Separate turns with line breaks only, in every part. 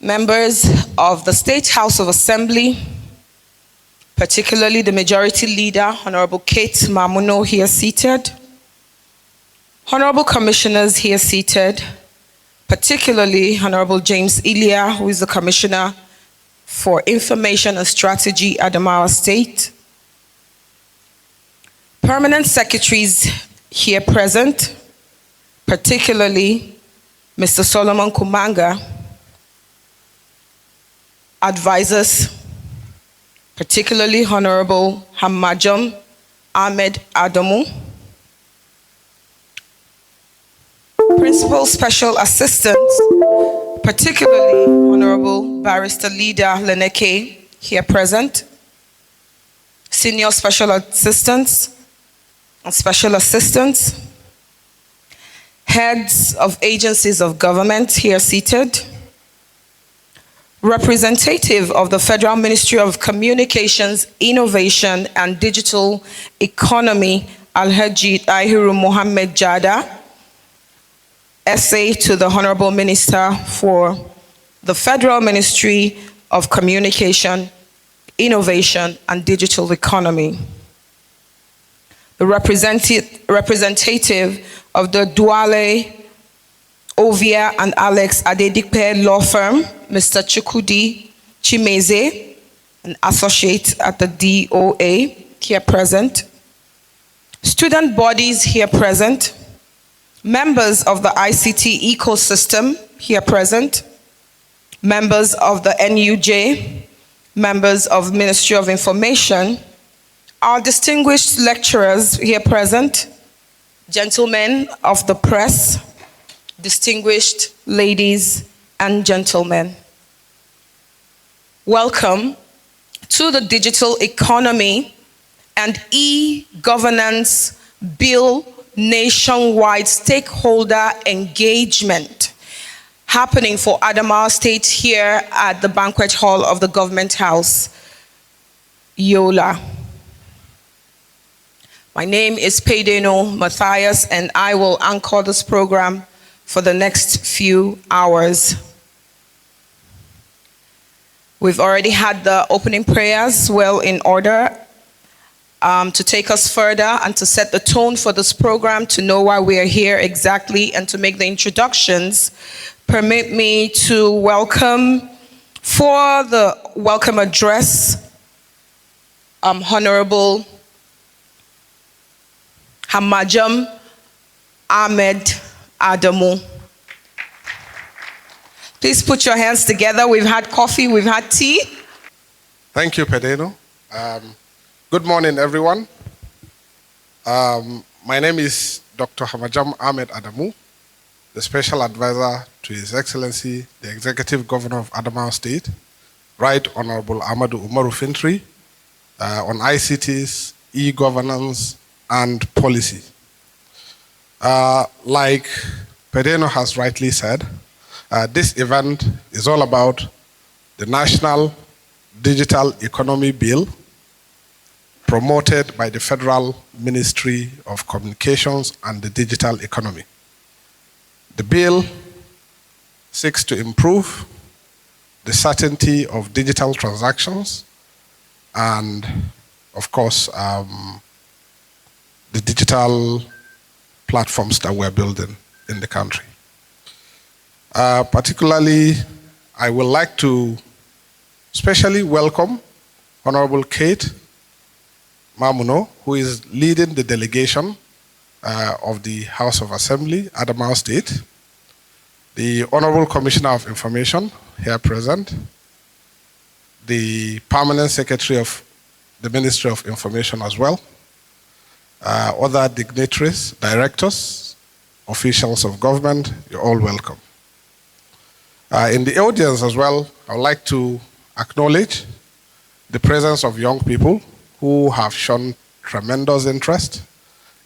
members of the State House of Assembly, particularly the Majority Leader, Honorable Kate Mamuno, here seated, Honorable Commissioners here seated, particularly Honorable James Ilia, who is the Commissioner for Information and Strategy, Adamawa State, Permanent Secretaries here present, particularly Mr. Solomon Kumanga, advisors, particularly Honorable Hamajam Ahmed Adamu, Principal Special Assistants, particularly Honorable Barrister Leader Leneke, here present, Senior Special Assistants and Special Assistants, heads of agencies of government here seated, representative of the Federal Ministry of Communications, Innovation and Digital Economy, Alhaji Ahiru Mohammed Jada, essay to the Honorable Minister for the Federal Ministry of Communication, Innovation and Digital Economy. The representative of the Duale, Ovia and Alex Adedipe law firm, Mr. Chukudi Chimeze, an associate at the DOA, here present. Student bodies here present. Members of the ICT ecosystem here present. Members of the NUJ, members of Ministry of Information, our distinguished lecturers here present, gentlemen of the press, distinguished ladies and gentlemen. Welcome to the Digital Economy and E-Governance Bill nationwide stakeholder engagement happening for Adamawa State here at the banquet hall of the Government House, Yola. My name is Pedeno Matthias, and I will anchor this program for the next few hours. We've already had the opening prayers well in order to take us further and to set the tone for this program, to know why we are here exactly, and to make the introductions. Permit me to welcome, for the welcome address, Honorable Hamajam Ahmed Adamu. Please put your hands together. We've had coffee, we've had tea.
Thank you, Pedeno. Good morning, everyone. My name is Dr. Hamajam Ahmed Adamu, the Special Advisor to His Excellency, the Executive Governor of Adamawa State, Right Honorable Amadou Umaru Fintri, on ICTs, e-governance, and policy. Like Pedeno has rightly said, this event is all about the National Digital Economy Bill promoted by the Federal Ministry of Communications and the Digital Economy. The bill seeks to improve the certainty of digital transactions and, of course, the digital platforms that we're building in the country. Particularly, I would like to especially welcome Honorable Kate Mamuno, who is leading the delegation of the House of Assembly, Adamawa State, the Honorable Commissioner of Information, here present, the Permanent Secretary of the Ministry of Information as well, other dignitaries, directors, officials of government, you're all welcome. In the audience as well, I would like to acknowledge the presence of young people who have shown tremendous interest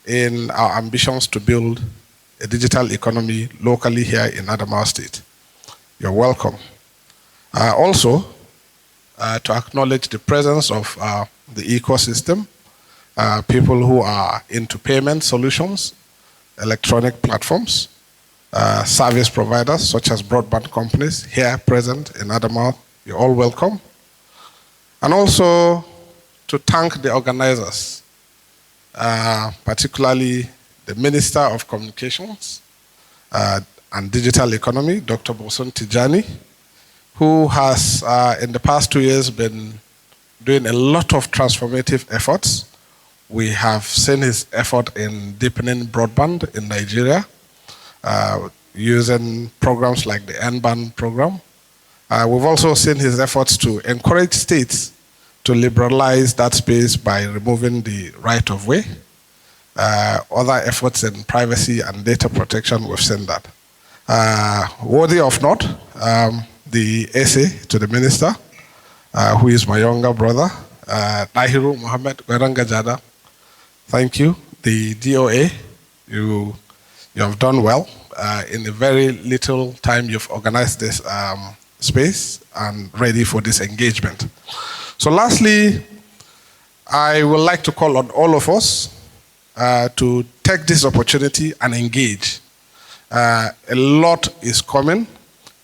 in our ambitions to build a digital economy locally here in Adamawa State. You're welcome. Also, to acknowledge the presence of the ecosystem, people who are into payment solutions, electronic platforms, service providers such as broadband companies here present in Adamawa. You're all welcome. And also to thank the organizers, particularly the Minister of Communications and Digital Economy, Dr. Boson Tijani, who has in the past 2 years been doing a lot of transformative efforts. We have seen his effort in deepening broadband in Nigeria, using programs like the N-band program. We've also seen his efforts to encourage states to liberalize that space by removing the right-of-way. Other efforts in privacy and data protection, we've seen that. Worthy of note, the essay to the minister, who is my younger brother, Tahiru Mohammed Gwarangajada. Thank you. The DOA, you have done well. In a very little time, you've organized this space and ready for this engagement. So lastly, I would like to call on all of us to take this opportunity and engage. A lot is coming.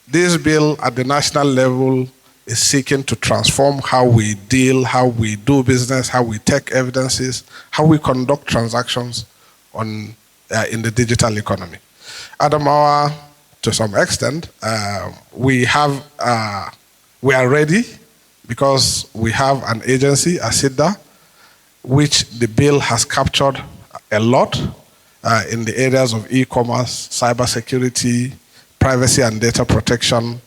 This bill at the national level is seeking to transform how we deal, how we do business, how we take evidences, how we conduct transactions in the digital economy. Adamawa, to some extent, we are ready because we have an agency, ASIDA, which the bill has captured a lot in the areas of e-commerce, cybersecurity, privacy and data protection,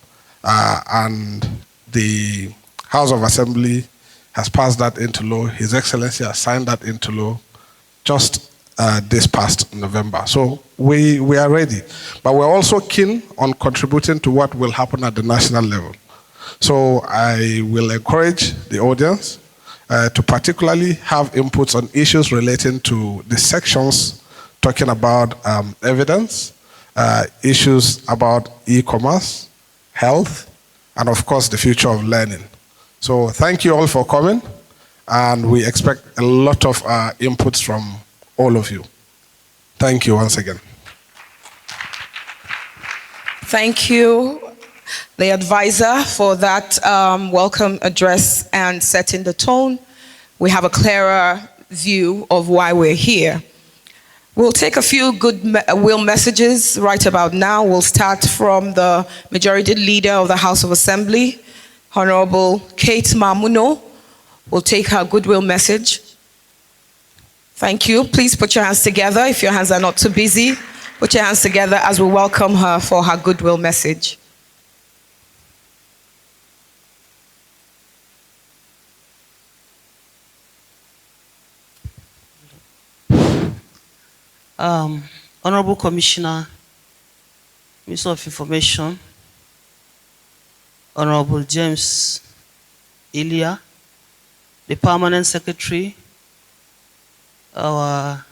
and the House of Assembly has passed that into law. His Excellency has signed that into law just this past November. So we are ready. But we're also keen on contributing to what will happen at the national level. So I will encourage the audience to particularly have inputs on issues relating to the sections talking about evidence, issues about e-commerce, health, and of course the future of learning. So thank you all for coming, and we expect a lot of inputs from all of you. Thank you once again.
Thank you, the advisor, for that welcome address and setting the tone. We have a clearer view of why we're here. We'll take a few goodwill messages right about now. We'll start from the Majority Leader of the House of Assembly, Honorable Kate Mamuno. We'll take her goodwill message. Thank you. Please put your hands together. If your hands are not too busy, put your hands together as we welcome her for her goodwill message.
Honorable Commissioner, Minister of Information, Honorable James Ilya, the Permanent Secretary, our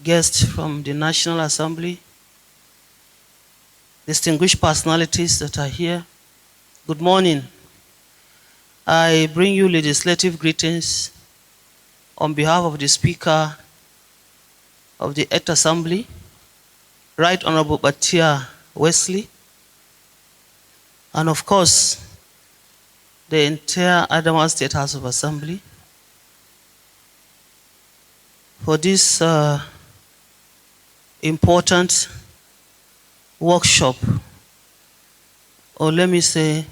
guests from the National Assembly, distinguished personalities that are here, good morning. I bring you legislative greetings on behalf of the Speaker of the 8th Assembly, Right Honorable Batia Wesley, and of course, the entire Adamawa State House of Assembly for this important workshop, or let me say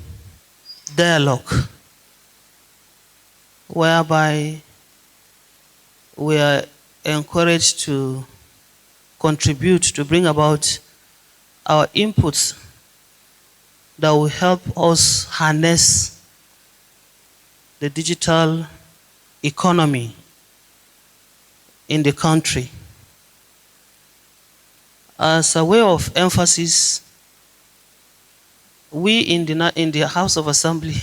dialogue, whereby we are encouraged to contribute to bring about our inputs that will help us harness the digital economy in the country. As a way of emphasis, we in the House of Assembly,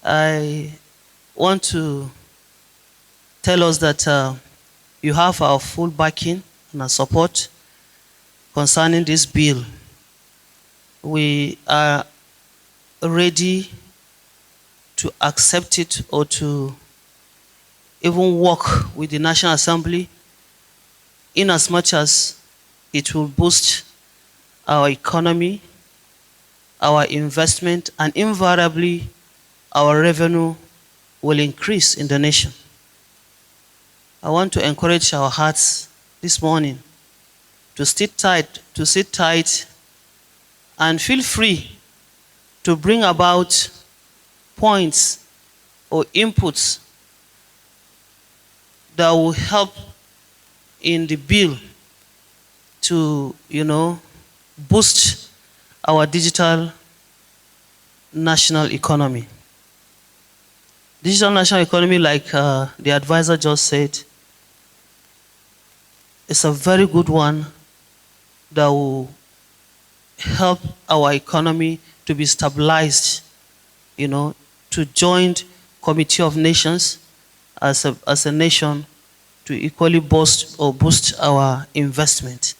I want to tell us that you have our full backing and our support concerning this bill. We are ready to accept it or to even work with the National Assembly in as much as it will boost our economy, our investment, and invariably our revenue will increase in the nation. I want to encourage our hearts this morning to sit tight, and feel free to bring about points or inputs that will help in the bill to, boost our digital national economy. Digital national economy, like the advisor just said, is a very good one that will help our economy to be stabilized, to join Committee of Nations as a nation to equally boost our investment.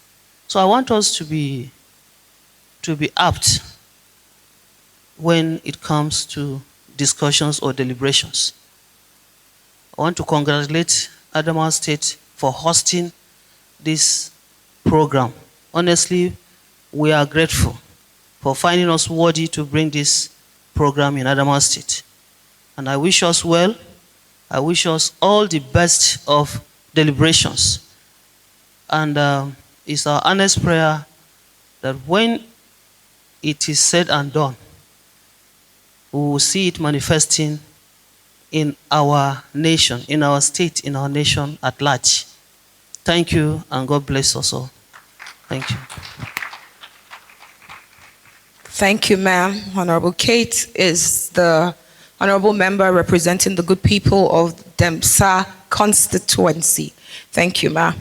So I want us to be apt when it comes to discussions or deliberations. I want to congratulate Adamawa State for hosting this program. Honestly, we are grateful for finding us worthy to bring this program in Adamawa State. And I wish us well. I wish us all the best of deliberations. And it's our earnest prayer that when it is said and done, we will see it manifesting in our nation, in our state, in our nation at large. Thank you, and God bless us all. Thank you.
Thank you, ma'am. Honorable Kate is the honorable member representing the good people of Demsa constituency. Thank you, ma'am.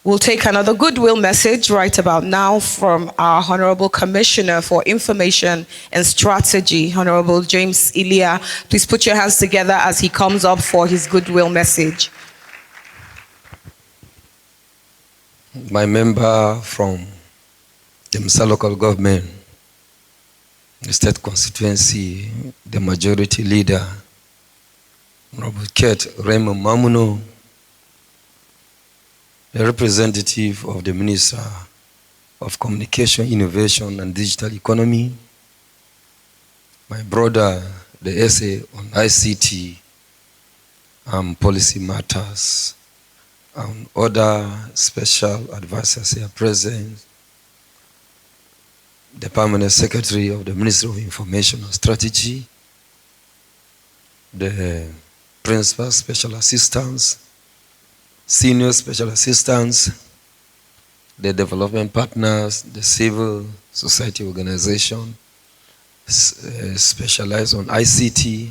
We'll take another goodwill message right about now from our Honorable Commissioner for Information and Strategy, Honorable James Ilia. Please put your hands together as he comes up for his goodwill message.
My member from Demsa local government, the state constituency, the majority leader, Honorable Kate Raymond Mamuno, the representative of the Minister of Communication, Innovation and Digital Economy, my brother, the essay on ICT and policy matters, and other special advisors here present, the Permanent Secretary of the Ministry of Information and Strategy, the Principal Special Assistants, Senior Special Assistants, the development partners, the civil society organization specialized on ICT,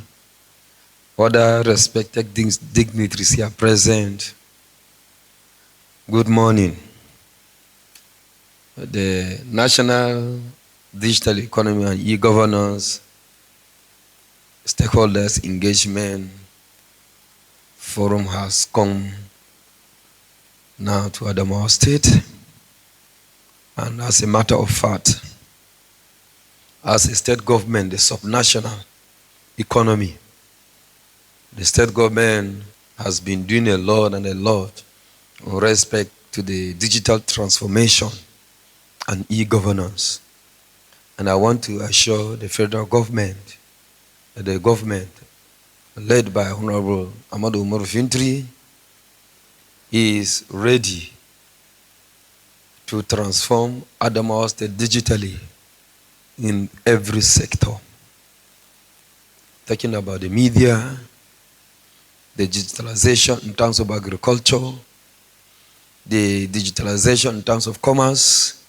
other respected dignitaries here present. Good morning. The National Digital Economy and E-Governance Stakeholders Engagement Forum has come now to Adamawa State. And as a matter of fact, as a state government, the subnational economy, the state government has been doing a lot and a lot in respect to the digital transformation and e-governance. And I want to assure the federal government that the government, led by Honorable Amadou Umaru Fintri, is ready to transform Adamawa State digitally in every sector. Talking about the media, the digitalization in terms of agriculture, the digitalization in terms of commerce,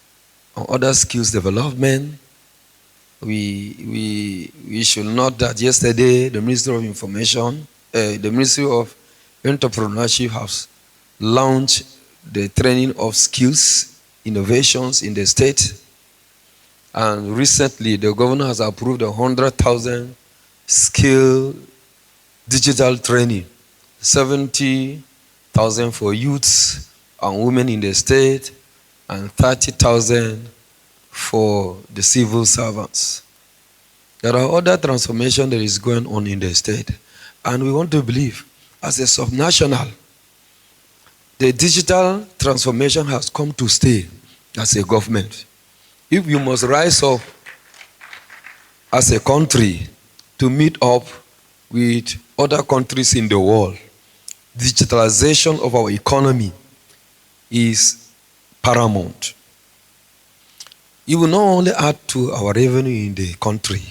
and other skills development. We should note that yesterday the Ministry of Information, the Ministry of Entrepreneurship has launched the training of skills, innovations in the state. And recently the governor has approved 100,000 skill digital training, 70,000 for youths and women in the state, and 30,000 for the civil servants. There are other transformation that is going on in the state, and we want to believe as a subnational, the digital transformation has come to stay as a government. If you must rise up as a country to meet up with other countries in the world, digitalization of our economy is paramount. It will not only add to our revenue in the country,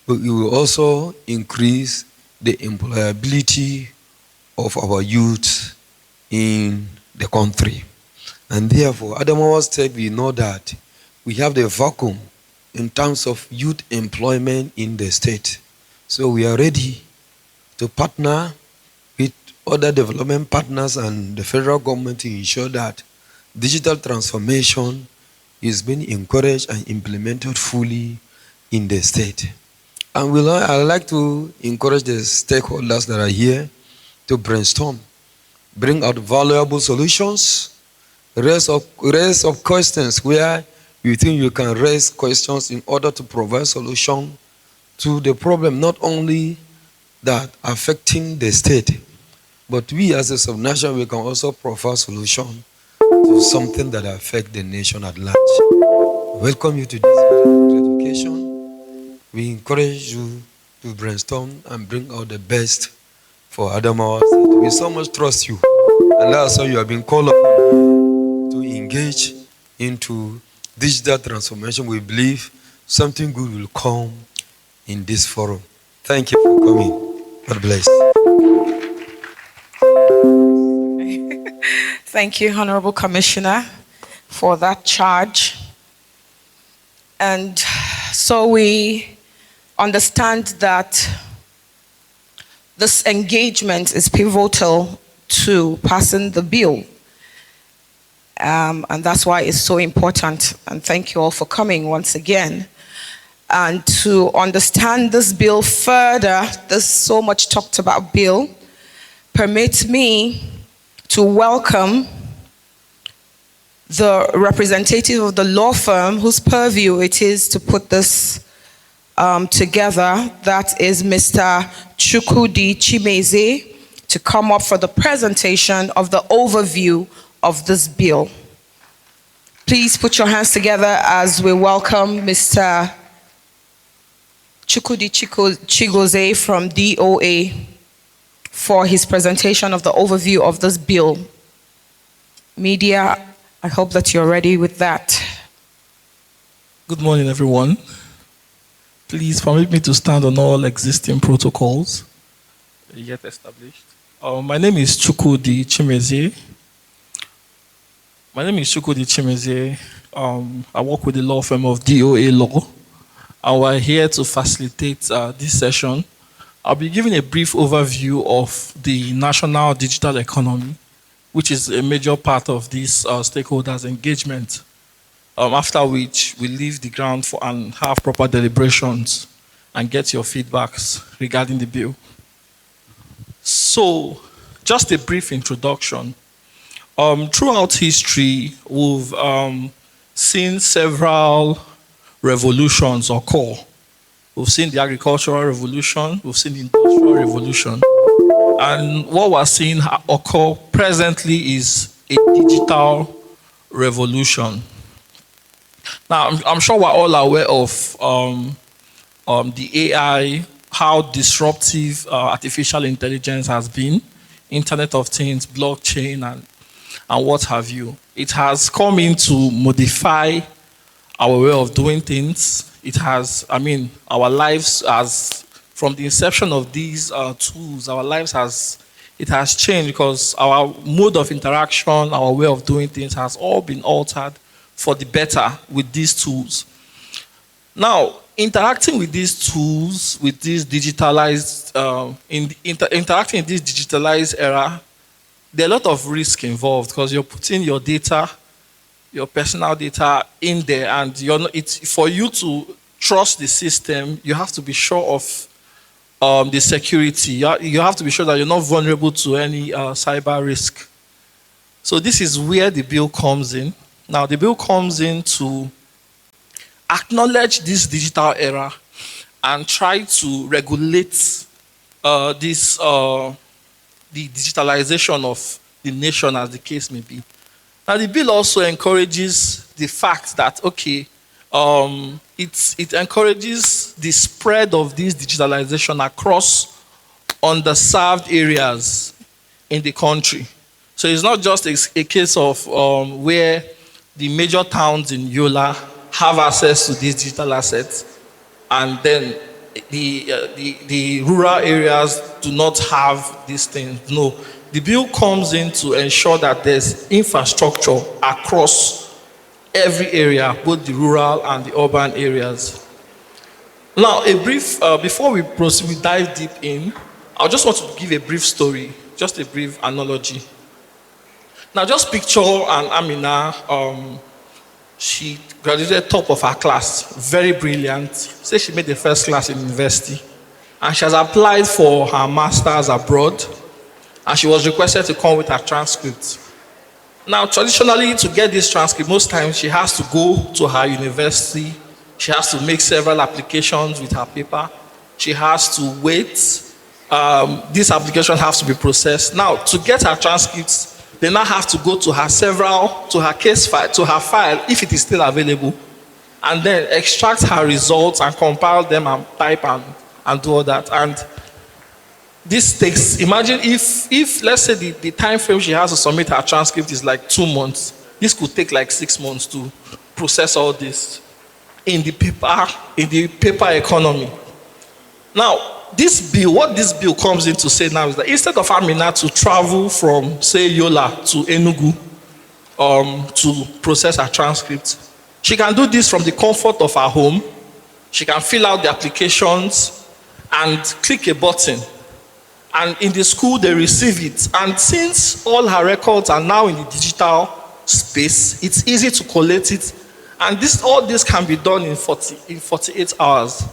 but it will also increase the employability of our youth in the country. And therefore, Adamawa State, we know that we have the vacuum in terms of youth employment in the state. So we are ready to partner with other development partners and the federal government to ensure that digital transformation is being encouraged and implemented fully in the state. And I'd like to encourage the stakeholders that are here to brainstorm, bring out valuable solutions, raise up questions where you think you can raise questions in order to provide solution to the problem, not only that affecting the state, but we as a subnation, we can also provide solution to something that affects the nation at large. Welcome you to this great occasion. We encourage you to brainstorm and bring out the best for Adamawa State. We so much trust you, and that's why you have been called upon to engage into digital transformation. We believe something good will come in this forum. Thank you for coming. God bless.
Thank you, Honorable Commissioner, for that charge. And so we understand that this engagement is pivotal to passing the bill. And that's why it's so important. And thank you all for coming once again. And to understand this bill further, this so much talked about bill, permit me to welcome the representative of the law firm whose purview it is to put this together. That is Mr. Chukwudi Chimeze, to come up for the presentation of the overview of this bill. Please put your hands together as we welcome Mr. Chukwudi Chigoze from DOA for his presentation of the overview of this bill. Media, I hope that you're ready with that.
Good morning, everyone. Please permit me to stand on all existing protocols yet established. My name is Chukwudi Chimeze. I work with the law firm of DOA Law, and we're here to facilitate this session. I'll be giving a brief overview of the national digital economy, which is a major part of this stakeholders' engagement, after which we leave the ground for and have proper deliberations and get your feedbacks regarding the bill. So, just a brief introduction. Throughout history, we've seen several revolutions occur. We've seen the agricultural revolution, we've seen the industrial revolution, and what we're seeing occur presently is a digital revolution. Now, I'm sure we're all aware of the AI, how disruptive artificial intelligence has been, Internet of Things, blockchain, and what have you. It has come in to modify our way of doing things. It has, our lives from the inception of these tools, our lives has changed because our mode of interaction, our way of doing things has all been altered for the better with these tools. Now, interacting with these tools, with this digitalized, interacting in this digitalized era, there are a lot of risk involved because you're putting your data, your personal data in there, and for you to trust the system, you have to be sure of the security. You have to be sure that you're not vulnerable to any cyber risk. So this is where the bill comes in. Now, the bill comes in to acknowledge this digital era and try to regulate the digitalization of the nation, as the case may be. Now, the bill also encourages the fact that, okay, it encourages the spread of this digitalization across underserved areas in the country. So it's not just a case of where the major towns in Yola have access to these digital assets, and then the rural areas do not have these things. No, the bill comes in to ensure that there's infrastructure across every area, both the rural and the urban areas. Now, a brief, before we proceed, we dive deep in, I just want to give a brief story, just a brief analogy. Now, just picture an Amina, she graduated top of her class, very brilliant. Say she made the first class in university. And she has applied for her master's abroad. And she was requested to come with her transcript. Now, traditionally, to get this transcript, most times she has to go to her university. She has to make several applications with her paper. She has to wait. This application has to be processed. Now, to get her transcripts, they now have to go to her case file, to her file, if it is still available, and then extract her results and compile them and type and do all that. And this takes, imagine if let's say the time frame she has to submit her transcript is like 2 months, this could take like 6 months to process all this in the paper economy. Now, what this bill comes in to say now is that instead of Amina to travel from, say, Yola to Enugu to process her transcript, she can do this from the comfort of her home. She can fill out the applications and click a button. And in the school, they receive it. And since all her records are now in the digital space, it's easy to collate it. And all this can be done in 48 hours.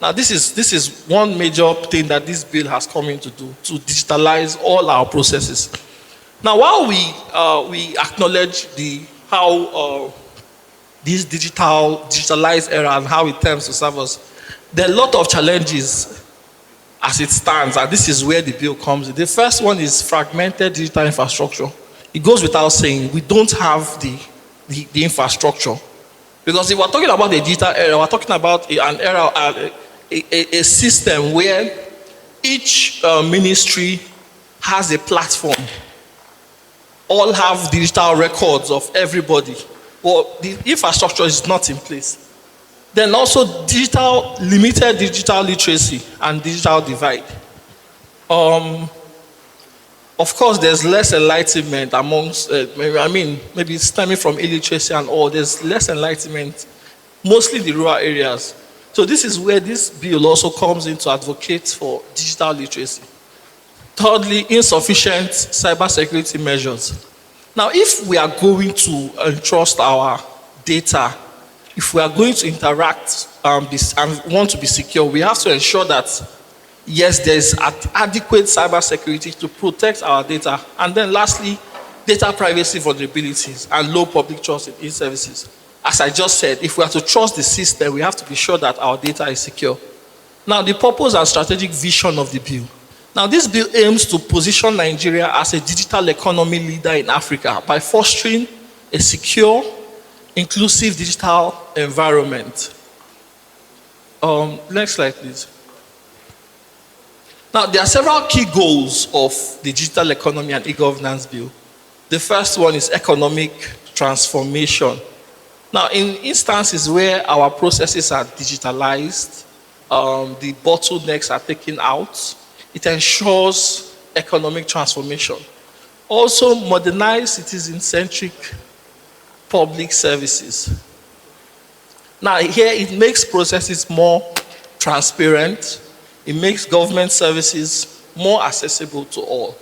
Now, this is one major thing that this bill has come in to do, to digitalize all our processes. Now, while we acknowledge how this digitalized era and how it tends to serve us, there are a lot of challenges as it stands, and this is where the bill comes in. The first one is fragmented digital infrastructure. It goes without saying, we don't have the infrastructure. Because if we're talking about the digital era, we're talking about an era, a system where each ministry has a platform. All have digital records of everybody. But the infrastructure is not in place. Then also limited digital literacy and digital divide. Of course, there's less enlightenment amongst, maybe stemming from illiteracy and all, there's less enlightenment, mostly in the rural areas. So this is where this bill also comes in to advocate for digital literacy. Thirdly, insufficient cybersecurity measures. Now, if we are going to entrust our data, if we are going to interact and want to be secure, we have to ensure that, yes, there is adequate cybersecurity to protect our data. And then lastly, data privacy vulnerabilities and low public trust in e-services. As I just said, if we are to trust the system, we have to be sure that our data is secure. Now, the purpose and strategic vision of the bill. Now, this bill aims to position Nigeria as a digital economy leader in Africa by fostering a secure, inclusive digital environment. Next slide, please. Now, there are several key goals of the digital economy and e-governance bill. The first one is economic transformation. Now, in instances where our processes are digitalized, the bottlenecks are taken out, it ensures economic transformation. Also, modernize citizen-centric public services. Now, here it makes processes more transparent. It makes government services more accessible to all.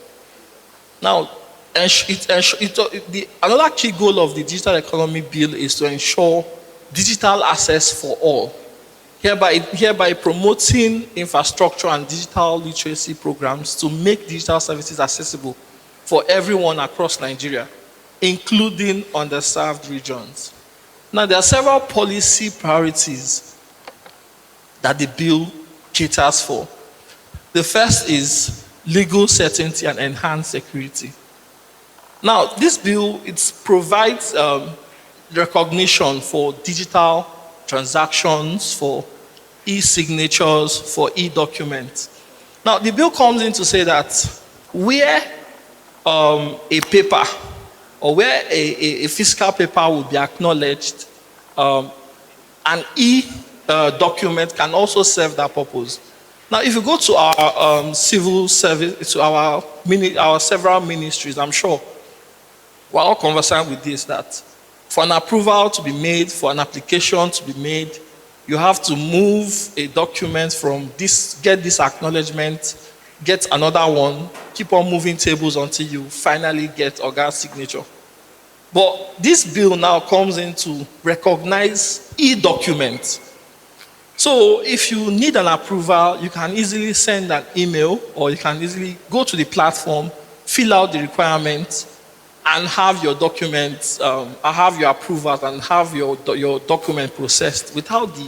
Now, another key goal of the digital economy bill is to ensure digital access for all, hereby promoting infrastructure and digital literacy programs to make digital services accessible for everyone across Nigeria, including underserved regions. Now, there are several policy priorities that the bill caters for. The first is legal certainty and enhanced security. Now, this bill, it provides recognition for digital transactions, for e-signatures, for e-documents. Now, the bill comes in to say that where a paper or where a physical paper will be acknowledged, an e-document can also serve that purpose. Now, if you go to our civil service, to our several ministries, I'm sure we're all conversant with this, that for an approval to be made, for an application to be made, you have to move a document from this, get this acknowledgement, get another one, keep on moving tables until you finally get Oga's signature. But this bill now comes in to recognize e-documents. So if you need an approval, you can easily send an email, or you can easily go to the platform, fill out the requirements, and have your documents, have your approvals, and have your document processed without the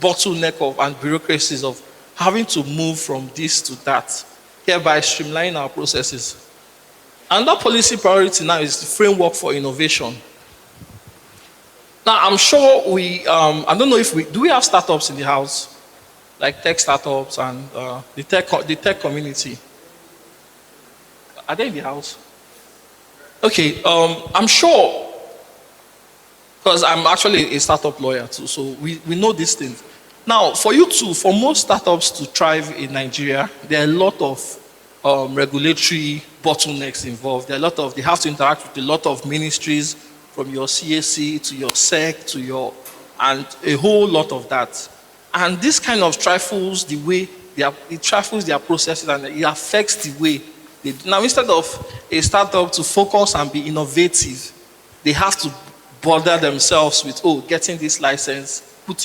bottleneck of and bureaucracies of having to move from this to that, hereby streamlining our processes. Another policy priority now is the framework for innovation. Now, I'm sure I don't know if do we have startups in the house? Like tech startups and the tech community? Are they in the house? Okay, I'm sure, because I'm actually a startup lawyer too, so we know these things. Now, for most startups to thrive in Nigeria, there are a lot of regulatory bottlenecks involved. They have to interact with a lot of ministries, from your CAC to your SEC and a whole lot of that. And this kind of trifles the way it trifles their processes, and it affects the way now, instead of a startup to focus and be innovative, they have to bother themselves with getting this license,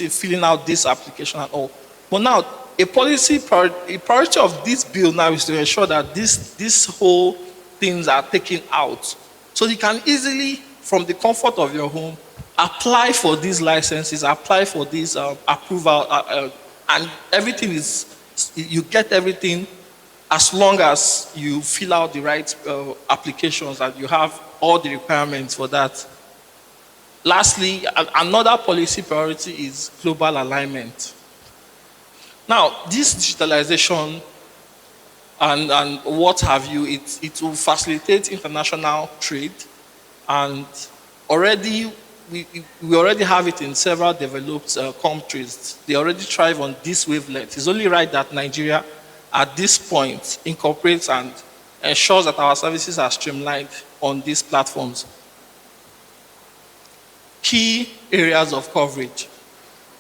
filling out this application and all. But now, a priority of this bill now is to ensure that this whole things are taken out, so you can easily, from the comfort of your home, apply for these licenses, apply for this approval, and everything you get everything as long as you fill out the right applications and you have all the requirements for that. Lastly, another policy priority is global alignment. Now, this digitalization and what have you, it will facilitate international trade, and already we already have it in several developed countries. They already thrive on this wavelength. It's only right that Nigeria, at this point, incorporates and ensures that our services are streamlined on these platforms. Key areas of coverage.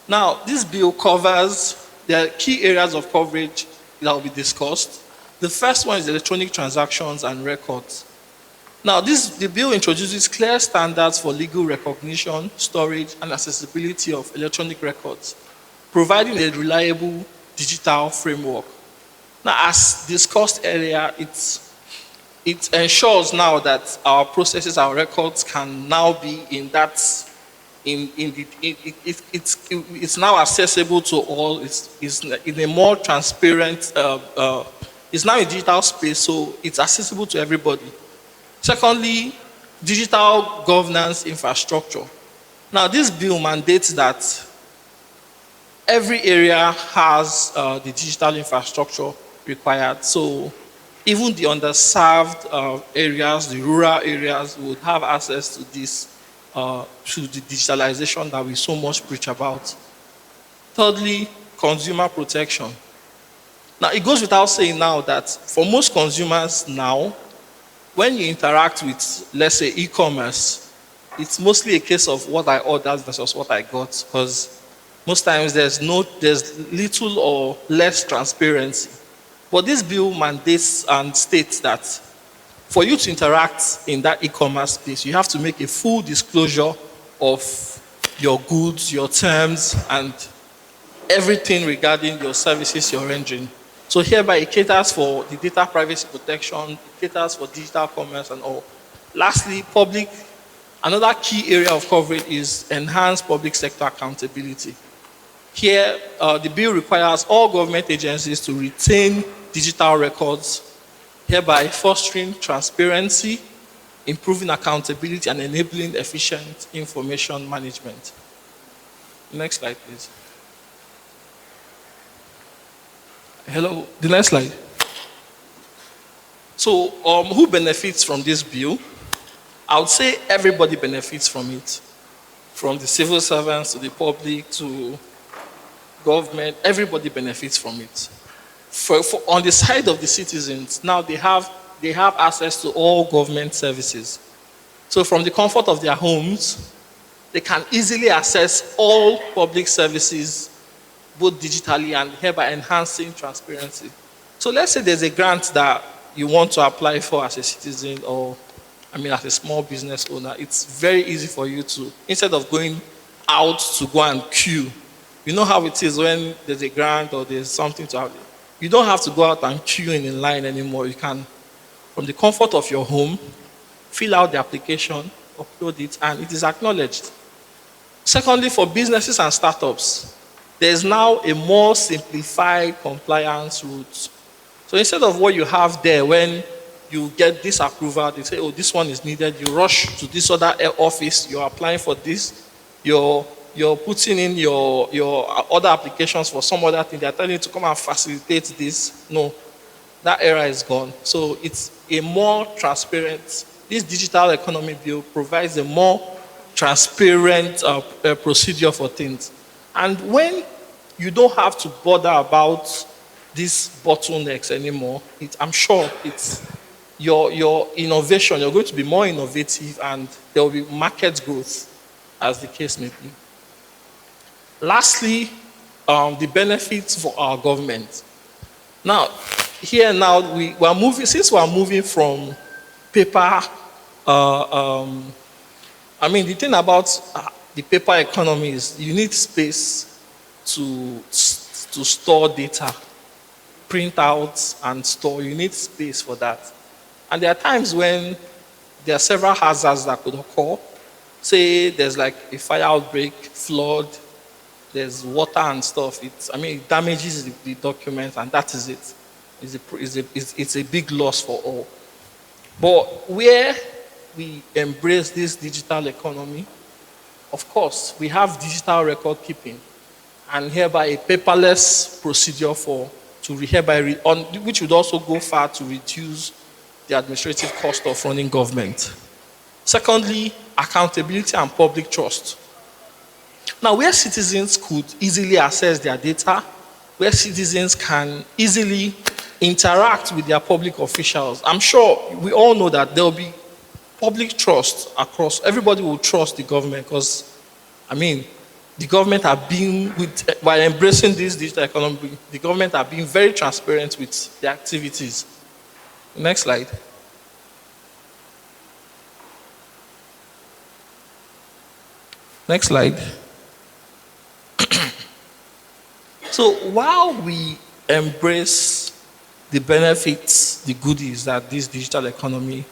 Now, this bill covers the key areas of coverage that will be discussed. The first one is electronic transactions and records. Now, the bill introduces clear standards for legal recognition, storage, and accessibility of electronic records, providing a reliable digital framework. Now, as discussed earlier, it ensures now that our processes, our records can now be it's now accessible to all. It's in a more transparent, it's now a digital space, so it's accessible to everybody. Secondly, digital governance infrastructure. Now, this bill mandates that every area has the digital infrastructure required. So even the underserved areas, the rural areas, would have access to this, to the digitalization that we so much preach about. Thirdly, consumer protection. Now, it goes without saying now that for most consumers now, when you interact with, let's say, e-commerce, it's mostly a case of what I ordered versus what I got, because most times there's little or less transparency. But this bill mandates and states that for you to interact in that e-commerce space, you have to make a full disclosure of your goods, your terms, and everything regarding your services you're rendering. So hereby it caters for the data privacy protection, it caters for digital commerce and all. Lastly, another key area of coverage is enhanced public sector accountability. Here, the bill requires all government agencies to retain digital records hereby fostering transparency, improving accountability, and enabling efficient information management. Next slide, please. Hello, the next slide. So, who benefits from this bill? I would say everybody benefits from it. From the civil servants to the public to government, everybody benefits from it. On the side of the citizens, now they have access to all government services. So from the comfort of their homes, they can easily access all public services, both digitally and hereby enhancing transparency. So let's say there's a grant that you want to apply for as a citizen or, as a small business owner. It's very easy for you to, instead of going out to go and queue, you know how it is when there's a grant or there's something to have. You don't have to go out and queue in line anymore. You can, from the comfort of your home, fill out the application, upload it, and it is acknowledged. Secondly, for businesses and startups, there is now a more simplified compliance route. So instead of what you have there when you get this approval, they say, oh, this one is needed, you rush to this other office, you're applying for this, you're putting in your other applications for some other thing, they're telling you to come and facilitate this. No, that era is gone. So it's a more transparent, this digital economy bill provides a more transparent procedure for things. And when you don't have to bother about these bottlenecks anymore, I'm sure it's your innovation, you're going to be more innovative and there will be market growth as the case may be. Lastly, the benefits for our government. Now, here now, we're moving from paper, the thing about the paper economy is you need space to store data, print out and store. You need space for that. And there are times when there are several hazards that could occur. Say there's like a fire outbreak, flood, there's water and stuff. It damages the document and that is it. It's a big loss for all. But where we embrace this digital economy, of course, we have digital record keeping and hereby a paperless procedure which would also go far to reduce the administrative cost of running government. Secondly, accountability and public trust. Now, where citizens could easily access their data, where citizens can easily interact with their public officials, I'm sure we all know that there will be public trust across. Everybody will trust the government because, the government by embracing this digital economy, the government are being very transparent with their activities. Next slide. Next slide. So while we embrace the benefits, the goodies that this digital economy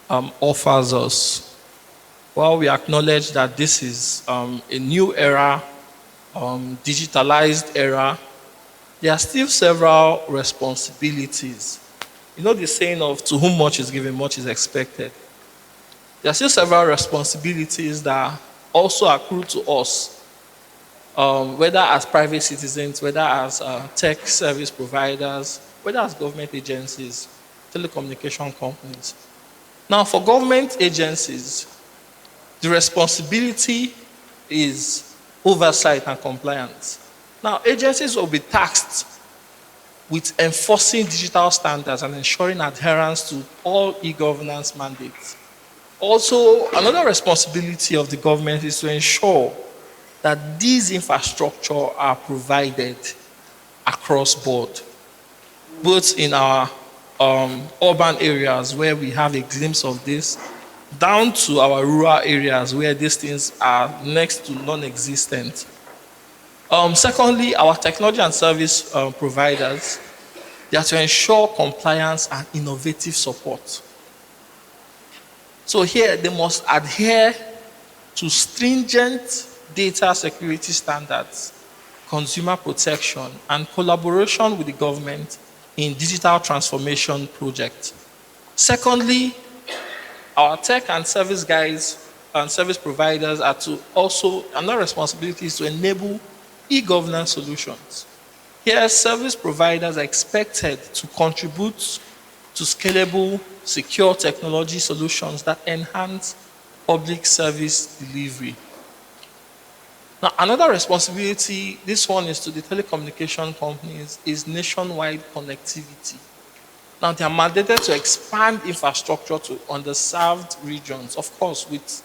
offers us, while we acknowledge that this is a new era, digitalized era, there are still several responsibilities. You know the saying of to whom much is given, much is expected. There are still several responsibilities that also accrue to us, whether as private citizens, whether as tech service providers, whether as government agencies, telecommunication companies. Now, for government agencies, the responsibility is oversight and compliance. Now, agencies will be tasked with enforcing digital standards and ensuring adherence to all e-governance mandates. Also, another responsibility of the government is to ensure that these infrastructure are provided across board, both in our urban areas where we have a glimpse of this, down to our rural areas where these things are next to non-existent. Secondly, our technology and service providers, they are to ensure compliance and innovative support. So here, they must adhere to stringent data security standards, consumer protection, and collaboration with the government in digital transformation projects. Secondly, our tech and service guys and service providers are to also, another responsibility is to enable e-governance solutions. Here, service providers are expected to contribute to scalable, secure technology solutions that enhance public service delivery. Now, another responsibility, this one is to the telecommunication companies, is nationwide connectivity. Now, they are mandated to expand infrastructure to underserved regions, of course, with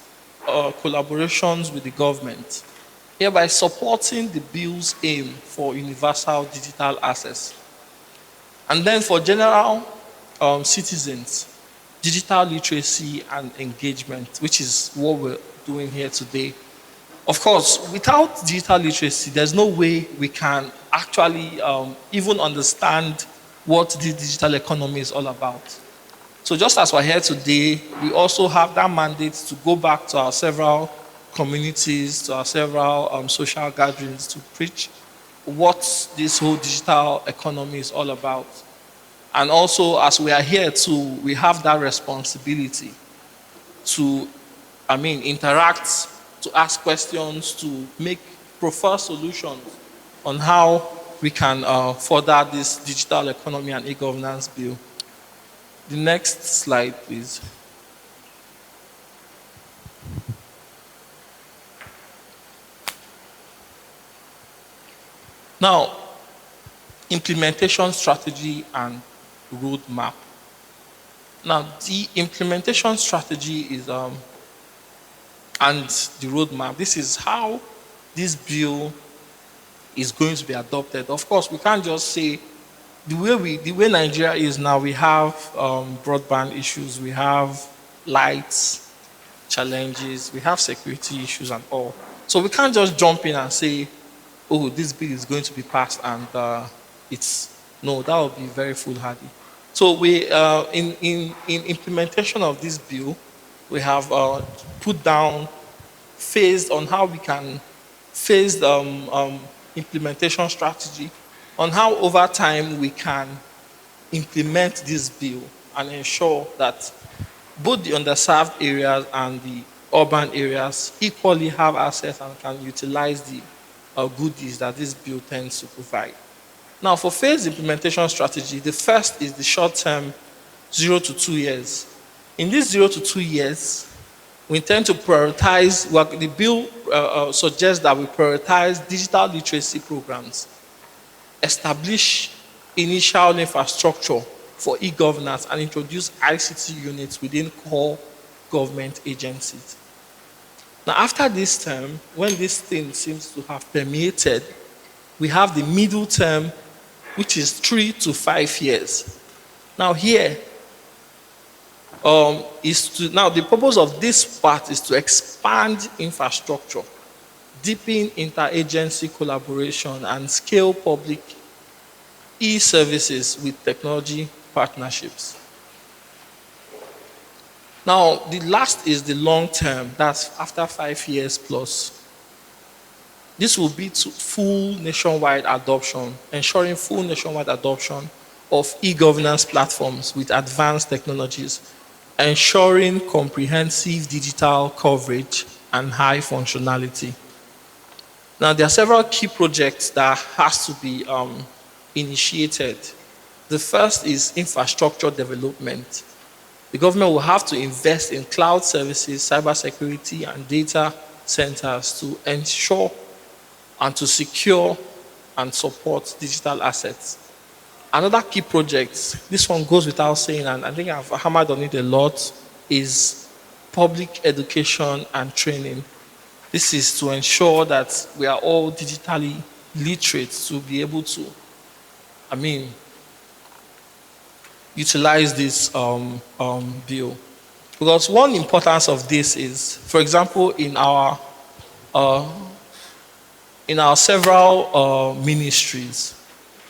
collaborations with the government, hereby supporting the bill's aim for universal digital access. And then for general citizens, digital literacy and engagement, which is what we're doing here today. Of course, without digital literacy, there's no way we can actually even understand what the digital economy is all about. So just as we're here today, we also have that mandate to go back to our several communities, to our several social gatherings to preach what this whole digital economy is all about. And also, as we are here too, we have that responsibility to, interact, to ask questions, to make prefer solutions on how we can further this digital economy and e-governance bill. The next slide, please. Now, implementation strategy and roadmap. Now, the implementation strategy is and the roadmap. This is how this bill is going to be adopted. Of course, we can't just say the way Nigeria is now. We have broadband issues, we have lights challenges, we have security issues and all. So we can't just jump in and say, "Oh, this bill is going to be passed," and it's no. That would be very foolhardy. So we, in implementation of this bill, we have put down phased on how we can phase the implementation strategy on how over time we can implement this bill and ensure that both the underserved areas and the urban areas equally have access and can utilize the goodies that this bill tends to provide. Now, for phased implementation strategy, the first is the short-term 0 to 2 years. In these 0 to 2 years, we intend to prioritize, the bill suggests that we prioritize digital literacy programs, establish initial infrastructure for e-governance, and introduce ICT units within core government agencies. Now, after this term, when this thing seems to have permeated, we have the middle term, which is 3 to 5 years. Now, here, the purpose of this part is to expand infrastructure, deepen interagency collaboration, and scale public e-services with technology partnerships. Now, the last is the long term, that's after 5 years plus. This will be to full nationwide adoption, ensuring full nationwide adoption of e-governance platforms with advanced technologies, ensuring comprehensive digital coverage and high functionality. Now, there are several key projects that has to be initiated. The first is infrastructure development. The government will have to invest in cloud services, cybersecurity, and data centers to ensure and to secure and support digital assets. Another key project, this one goes without saying, and I think I've hammered on it a lot, is public education and training. This is to ensure that we are all digitally literate to be able to, utilize this bill. Because one importance of this is, for example, in our several ministries,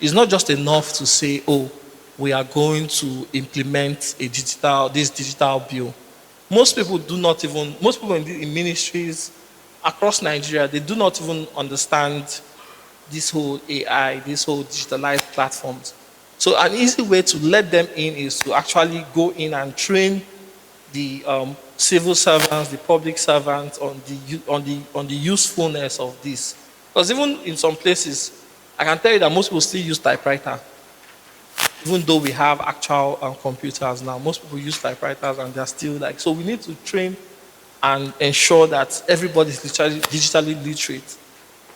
it's not just enough to say, "Oh, we are going to implement this digital bill." Most people in ministries across Nigeria, they do not even understand this whole AI, this whole digitalized platforms. So an easy way to let them in is to actually go in and train the civil servants, the public servants on the usefulness of this. Because even in some places, I can tell you that most people still use typewriter. Even though we have actual computers now, most people use typewriters and they're still like. So we need to train and ensure that everybody is literally digitally literate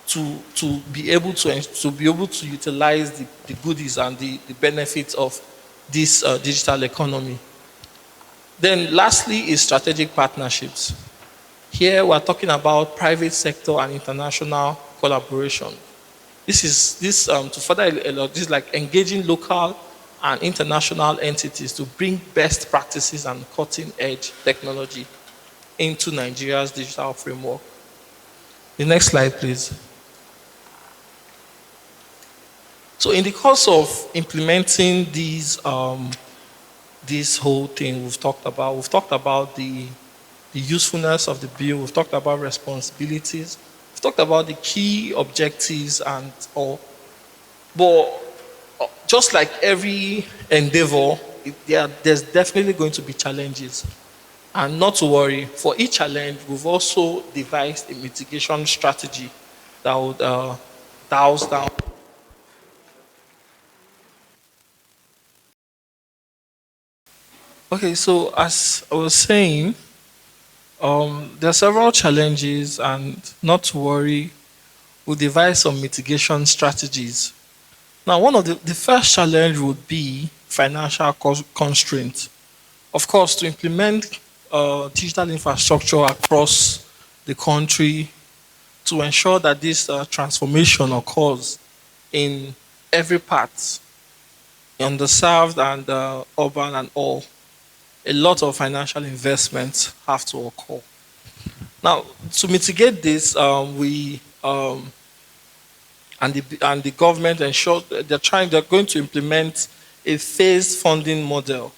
to be able to utilize the goodies and the benefits of this digital economy. Then lastly is strategic partnerships. Here we're talking about private sector and international collaboration. This to further this is like engaging local and international entities to bring best practices and cutting edge technology into Nigeria's digital framework. The next slide, please. So in the course of implementing this whole thing we've talked about the usefulness of the bill, we've talked about responsibilities, we've talked about the key objectives and all. But just like every endeavor, there's definitely going to be challenges. And not to worry, for each challenge, we've also devised a mitigation strategy that would douse down. Okay, so as I was saying, there are several challenges, and not to worry, we'll devise some mitigation strategies. Now, one of the first challenge would be financial constraint. Of course, to implement digital infrastructure across the country to ensure that this transformation occurs in every part, underserved and urban and all, a lot of financial investments have to occur. Now, to mitigate this, we and the government ensure that they're going to implement a phased funding model.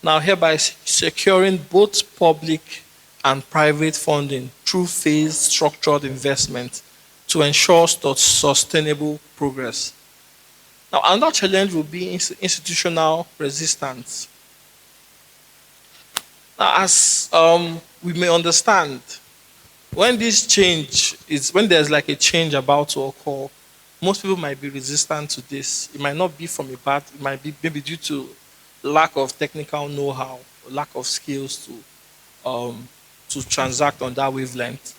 Now, hereby securing both public and private funding through phased structured investment to ensure sustainable progress. Now, another challenge will be institutional resistance. Now, as we may understand, when when there's like a change about to occur, most people might be resistant to this. It might not be from a bad, it might be maybe due to lack of technical know-how, lack of skills to transact on that wavelength.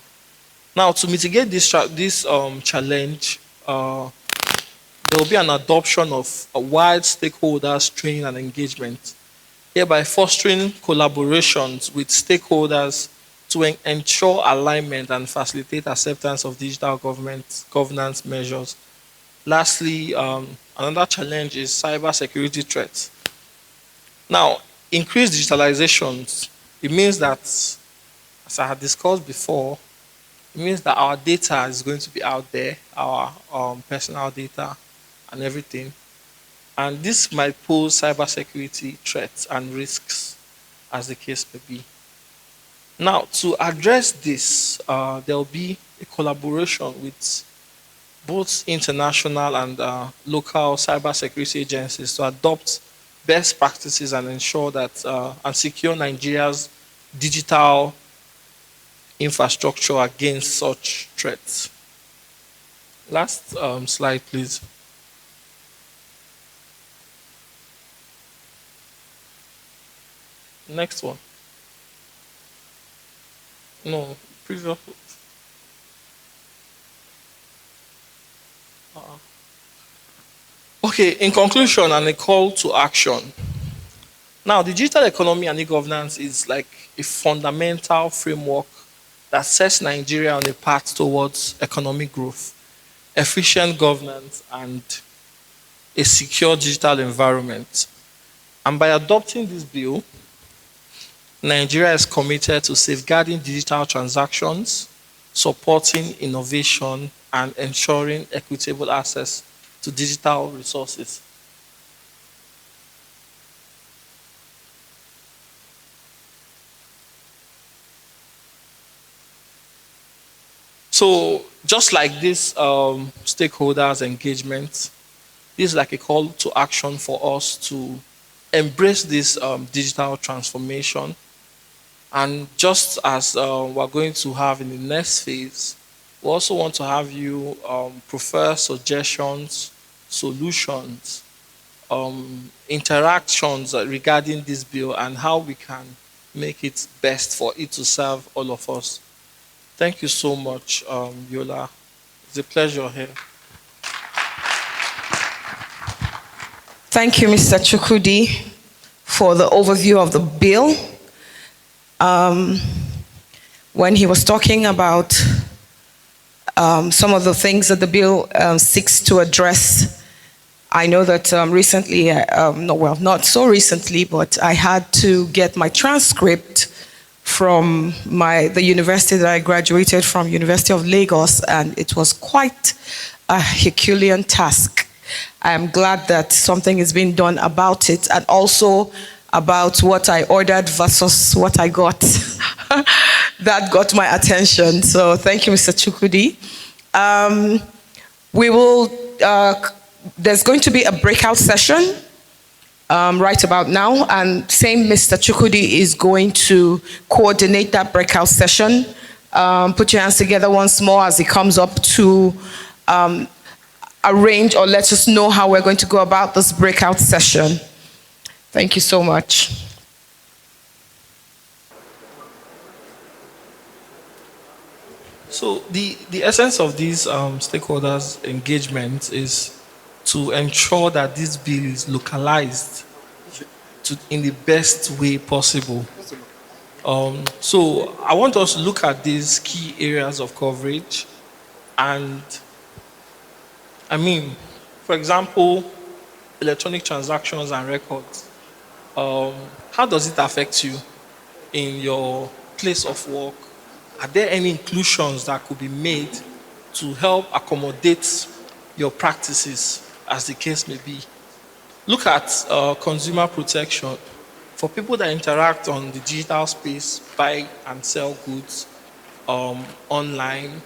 Now, to mitigate this challenge, there will be an adoption of a wide stakeholders training and engagement, hereby fostering collaborations with stakeholders to ensure alignment and facilitate acceptance of digital governance measures. Lastly, another challenge is cybersecurity threats. Now, increased digitalization, it means that, as I had discussed before, it means that our data is going to be out there, our personal data and everything. And this might pose cybersecurity threats and risks, as the case may be. Now, to address this, there will be a collaboration with both international and local cybersecurity agencies to adopt best practices and ensure that and secure Nigeria's digital infrastructure against such threats. Last slide, please. Next one. No, previous. Okay, in conclusion and a call to action. Now, the digital economy and e-governance is like a fundamental framework that sets Nigeria on a path towards economic growth, efficient governance, and a secure digital environment. And by adopting this bill, Nigeria is committed to safeguarding digital transactions, supporting innovation, and ensuring equitable access to digital resources. So, just like this stakeholders engagement, This is like a call to action for us to embrace this digital transformation. And just as we're going to have in the next phase, we also want to have you prefer suggestions, solutions, interactions regarding this bill and how we can make it best for it to serve all of us. Thank you so much, Yola. It's a pleasure here.
Thank you, Mr. Chukudi, for the overview of the bill. When he was talking about some of the things that the bill seeks to address, I know that recently, not so recently, but I had to get my transcript from the university that I graduated from, University of Lagos, and it was quite a Herculean task. I am glad that something is being done about it, and also about what I ordered versus what I got. That got my attention. So thank you, Mr. Chukudi. There's going to be a breakout session right about now, and same Mr. Chukudi is going to coordinate that breakout session. Put your hands together once more as he comes up to arrange or let us know how we're going to go about this breakout session. Thank you so much.
So the essence of these stakeholders' engagement is to ensure that this bill is localized in the best way possible. So I want us to look at these key areas of coverage. And I mean, for example, electronic transactions and records. How does it affect you in your place of work? Are there any inclusions that could be made to help accommodate your practices, as the case may be? Look at consumer protection. For people that interact on the digital space, buy and sell goods online,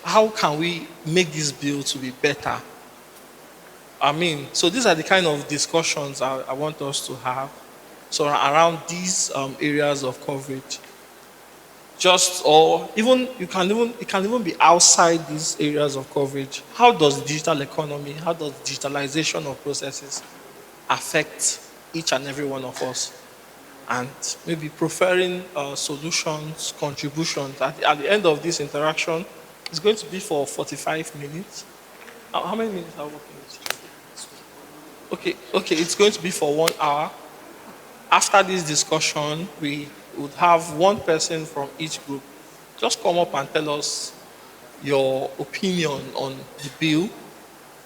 how can we make this bill to be better? I mean, so these are the kind of discussions I want us to have. So around these areas of coverage. It can even be outside these areas of coverage. How does the digital economy, how does digitalization of processes affect each and every one of us? And maybe preferring solutions, contributions. At the end of this interaction, it's going to be for 45 minutes. How many minutes are we working with? Okay, it's going to be for 1 hour. After this discussion, we would have one person from each group just come up and tell us your opinion on the bill,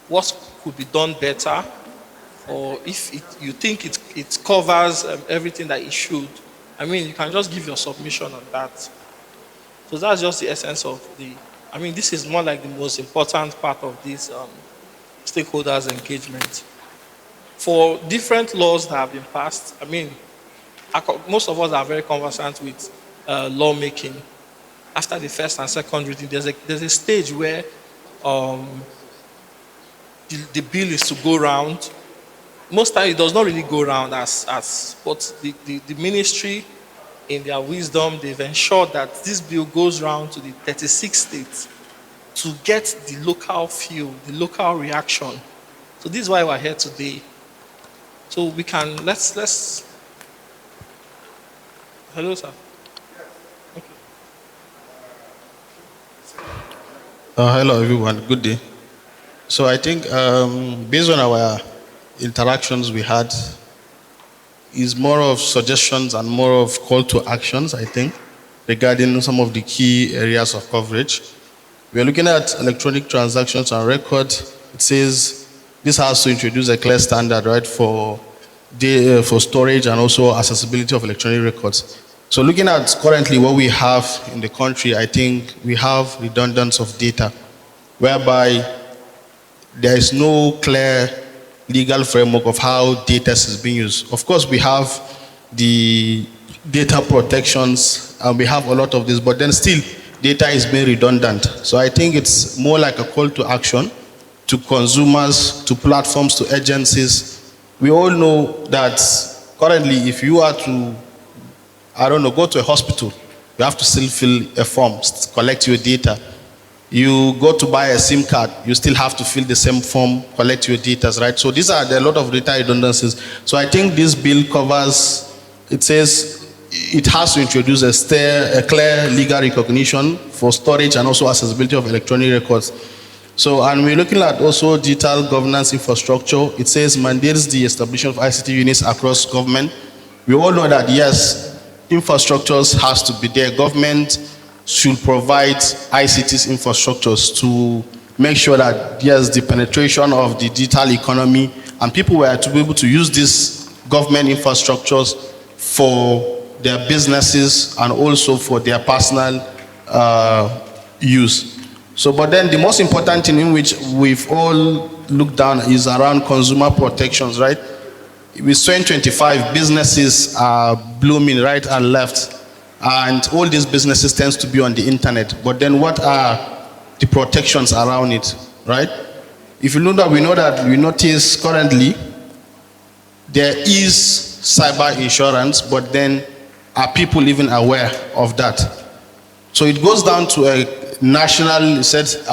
what could be done better, or if you think it covers everything that it should. I mean, you can just give your submission on that. So that's just the essence of this is more like the most important part of this stakeholders engagement. For different laws that have been passed, most of us are very conversant with lawmaking. After the first and second reading, there's a stage where the bill is to go round. Most times it does not really go round but the ministry, in their wisdom, they've ensured that this bill goes round to the 36 states to get the local feel, the local reaction. So this is why we're here today. So we can, let's hello, sir. Okay.
Hello, everyone. Good day. So I think based on our interactions we had, is more of suggestions and more of call to actions, I think, regarding some of the key areas of coverage. We are looking at electronic transactions and record. It says this has to introduce a clear standard, right, for storage and also accessibility of electronic records. So looking at currently what we have in the country, I think we have redundance of data, whereby there is no clear legal framework of how data is being used. Of course, we have the data protections and we have a lot of this, but then still data is being redundant. So I think it's more like a call to action to consumers, to platforms, to agencies. We all know that currently if you are to, I don't know, go to a hospital, you have to still fill a form, collect your data. You go to buy a SIM card, you still have to fill the same form, collect your data, right? So these are a lot of data redundancies. So I think this bill covers, it says it has to introduce a clear legal recognition for storage and also accessibility of electronic records. So, and we're looking at also digital governance infrastructure. It says mandates the establishment of ICT units across government. We all know that, yes, infrastructures has to be there. Government should provide ICTs infrastructures to make sure that, yes, the penetration of the digital economy and people were to be able to use these government infrastructures for their businesses and also for their personal use. So, but then the most important thing in which we've all looked down is around consumer protections, right? With 2025, businesses are blooming right and left, and all these businesses tends to be on the internet. But then what are the protections around it, right? If you look that, we notice currently there is cyber insurance, but then are people even aware of that? So it goes down to a national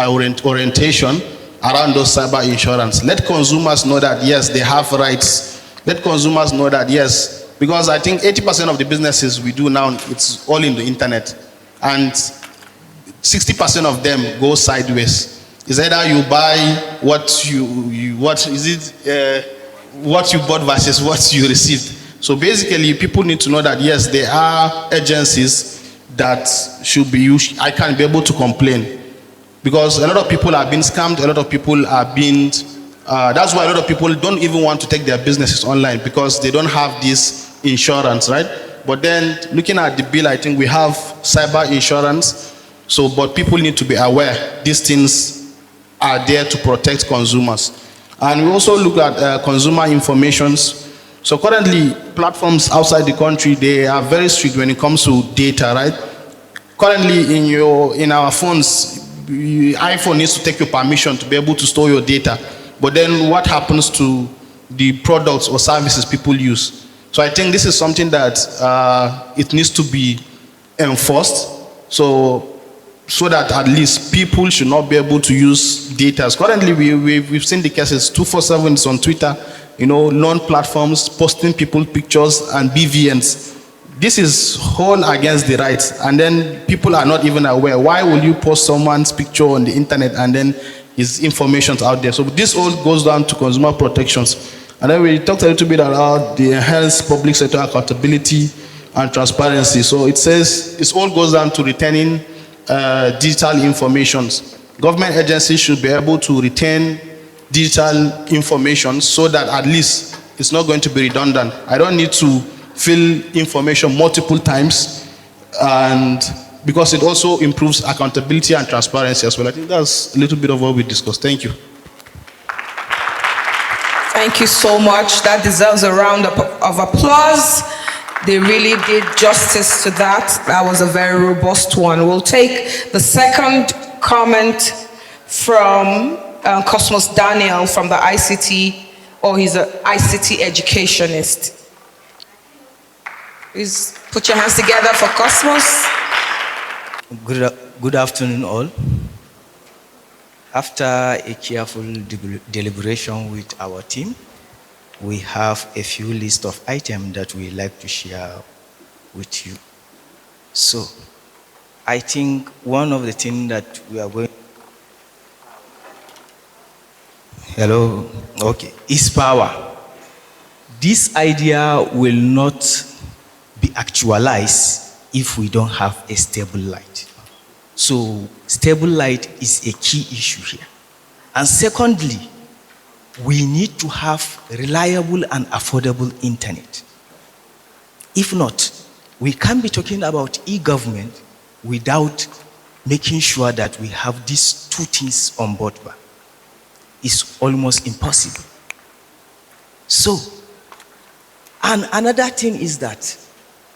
orientation around those cyber insurance. Let consumers know that, yes, they have rights. Let consumers know that, yes, because I think 80% of the businesses we do now, it's all in the internet. And 60% of them go sideways. It's either you buy what you bought versus what you received. So basically, people need to know that, yes, there are agencies that should be used. I can be able to complain because a lot of people are being scammed. A lot of people are being. That's why a lot of people don't even want to take their businesses online because they don't have this insurance, right? But then looking at the bill, I think we have cyber insurance. So, but people need to be aware these things are there to protect consumers. And we also look at consumer informations. So currently, platforms outside the country, they are very strict when it comes to data, right? Currently, in our phones, iPhone needs to take your permission to be able to store your data. But then what happens to the products or services people use? So I think this is something that it needs to be enforced. So that at least people should not be able to use data. Currently, we've seen the cases, 247 is on Twitter, known platforms posting people pictures and BVNs. This is whole against the rights, and then people are not even aware. Why will you post someone's picture on the internet and then his information's out there? So this all goes down to consumer protections. And then we talked a little bit about the enhanced public sector accountability and transparency. So it says it all goes down to retaining digital informations. Government agencies should be able to retain digital information so that at least it's not going to be redundant. I don't need to fill information multiple times, and because it also improves accountability and transparency as well. I think that's a little bit of what we discussed. Thank you.
Thank you so much. That deserves a round of applause. They really did justice to that. That was a very robust one. We'll take the second comment from Cosmos Daniel from the ICT, or he's an ICT educationist. Please put your hands together for Cosmos.
Good afternoon, all. After a careful deliberation with our team, we have a few list of items that we like to share with you. So, I think one of the things that we are going. Hello, okay, is power. This idea will not be actualized if we don't have a stable light. So stable light is a key issue here. And secondly, we need to have reliable and affordable internet. If not, we can't be talking about e-government without making sure that we have these two things on board. It's almost impossible. So, and another thing is that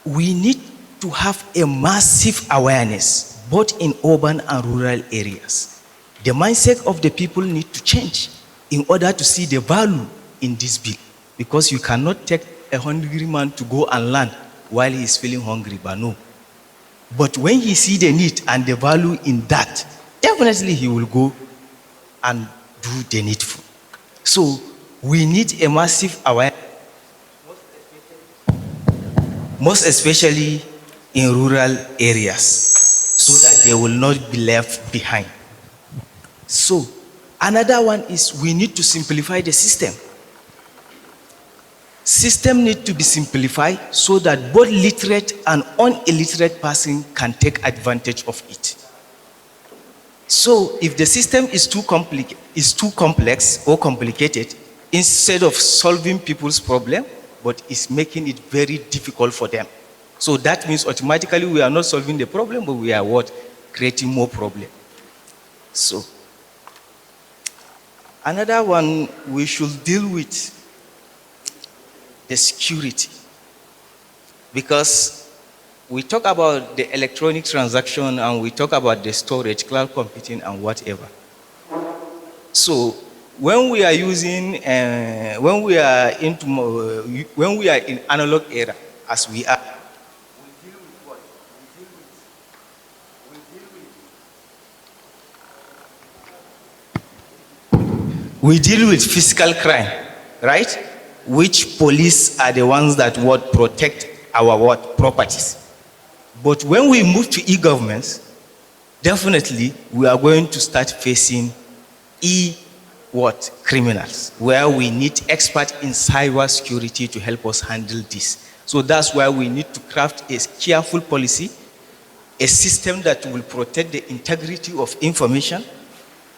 we need to have a massive awareness, both in urban and rural areas. The mindset of the people need to change in order to see the value in this bill. Because you cannot take a hungry man to go and land while he is feeling hungry, but no. But when he see the need and the value in that, definitely he will go and do the needful. So we need a massive awareness, most especially in rural areas, so that they will not be left behind. So another one is we need to simplify the system. System need to be simplified so that both literate and unilliterate person can take advantage of it. So if the system is too complex or complicated, instead of solving people's problem, but it's making it very difficult for them. So that means automatically we are not solving the problem, but we are what? Creating more problem. So another one, we should deal with the security. Because we talk about the electronic transaction and we talk about the storage, cloud computing and whatever. So when we are using, when we are in analog era, as we are, we deal with physical crime, right? Which police are the ones that would protect our properties. But when we move to e-governments, definitely we are going to start facing criminals, where we need experts in cyber security to help us handle this. So that's why we need to craft a careful policy, a system that will protect the integrity of information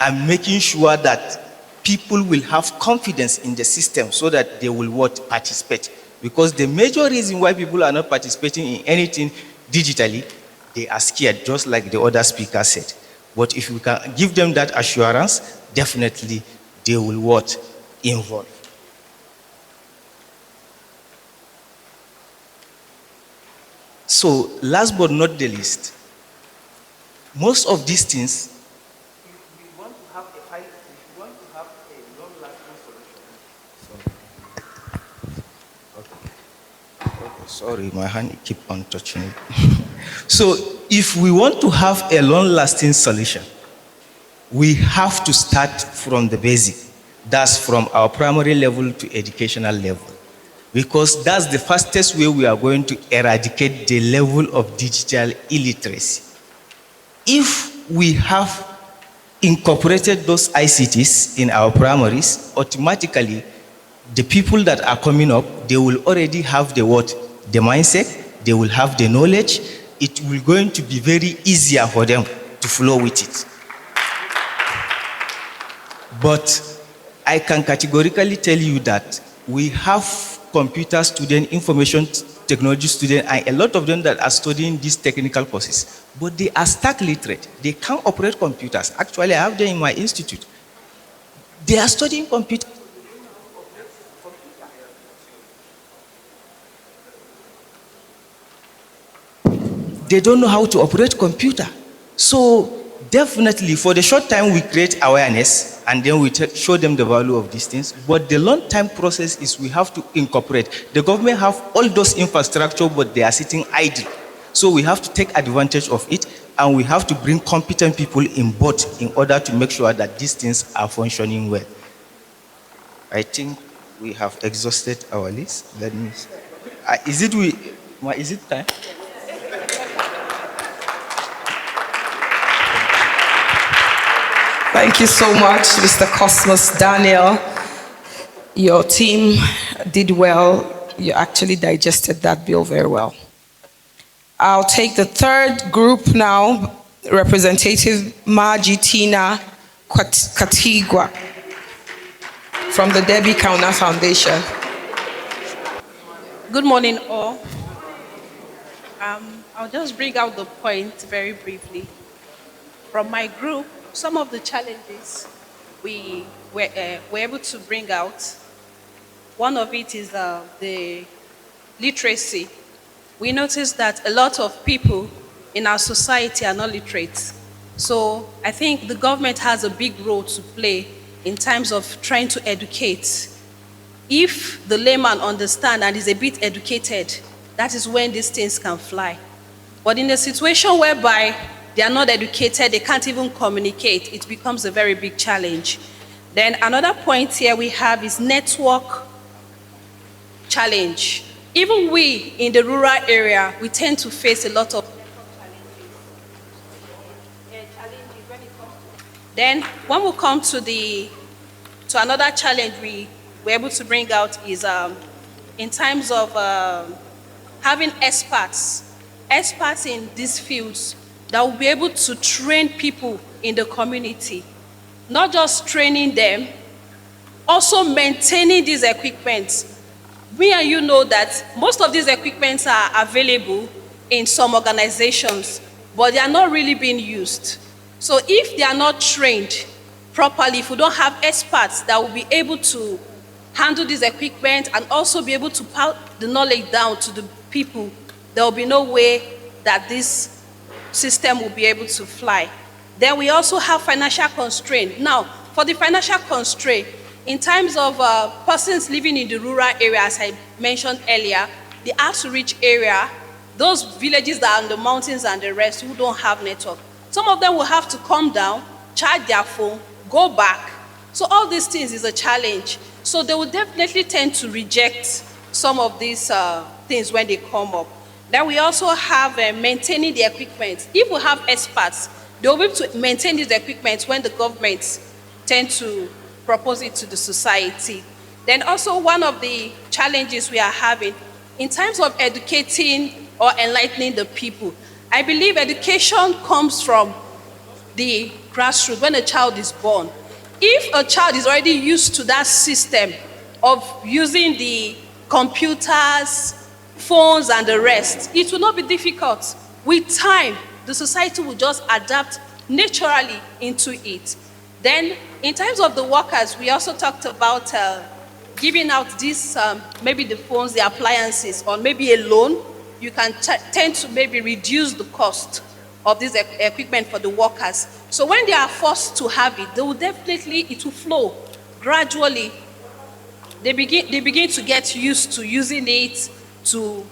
and making sure that people will have confidence in the system so that they will participate. Because the major reason why people are not participating in anything digitally, they are scared, just like the other speaker said. But if we can give them that assurance, definitely they will involve. So last but not the least, most of these things, sorry, my hand keep on touching it. So if we want to have a long-lasting solution, we have to start from the basic. That's from our primary level to educational level. Because that's the fastest way we are going to eradicate the level of digital illiteracy. If we have incorporated those ICTs in our primaries, automatically the people that are coming up, they will already have the mindset, they will have the knowledge. It will going to be very easier for them to flow with it. But I can categorically tell you that we have computer students, information technology students, and a lot of them that are studying these technical courses, but they are stark literate. They can't operate computers. Actually, I have them in my institute. They are studying computers. They don't know how to operate computer. So definitely for the short time we create awareness and then we show them the value of these things. But the long time process is we have to incorporate. The government have all those infrastructure, but they are sitting idle. So we have to take advantage of it, and we have to bring competent people in board in order to make sure that these things are functioning well. I think we have exhausted our list. Let me. Is it time?
Thank you so much, Mr. Cosmos Daniel. Your team did well. You actually digested that bill very well. I'll take the third group now, Representative Majitina Katigwa from the Debbie Kauna Foundation.
Good morning, all. I'll just bring out the point very briefly. From my group, some of the challenges we were able to bring out, one of it is the literacy. We noticed that a lot of people in our society are not literate. So I think the government has a big role to play in terms of trying to educate. If the layman understands and is a bit educated, that is when these things can fly. But in a situation whereby they are not educated, they can't even communicate, it becomes a very big challenge. Then another point here we have is network challenge. Even we in the rural area, we tend to face a lot of challenges when it comes to. Then when we come to another challenge we were able to bring out is in terms of having experts in these fields that will be able to train people in the community. Not just training them, also maintaining these equipments. We and you know that most of these equipments are available in some organizations, but they are not really being used. So if they are not trained properly, if we don't have experts that will be able to handle this equipment and also be able to pass the knowledge down to the people, there will be no way that this system will be able to fly. Then we also have financial constraint. Now, for the financial constraint, in terms of persons living in the rural area, as I mentioned earlier, the hard-to-reach area, those villages that are in the mountains and the rest who don't have network, some of them will have to come down, charge their phone, go back. So all these things is a challenge. So they will definitely tend to reject some of these things when they come up. Then we also have maintaining the equipment. If we have experts, they will be able to maintain these equipment when the government tend to propose it to the society. Then also one of the challenges we are having in terms of educating or enlightening the people, I believe education comes from the grassroots when a child is born. If a child is already used to that system of using the computers, phones and the rest, it will not be difficult. With time, the society will just adapt naturally into it. Then, in terms of the workers, we also talked about giving out these, maybe the phones, the appliances, or maybe a loan. You can tend to maybe reduce the cost of this equipment for the workers. So when they are forced to have it, they will definitely, it will flow gradually. They begin to get used to using it to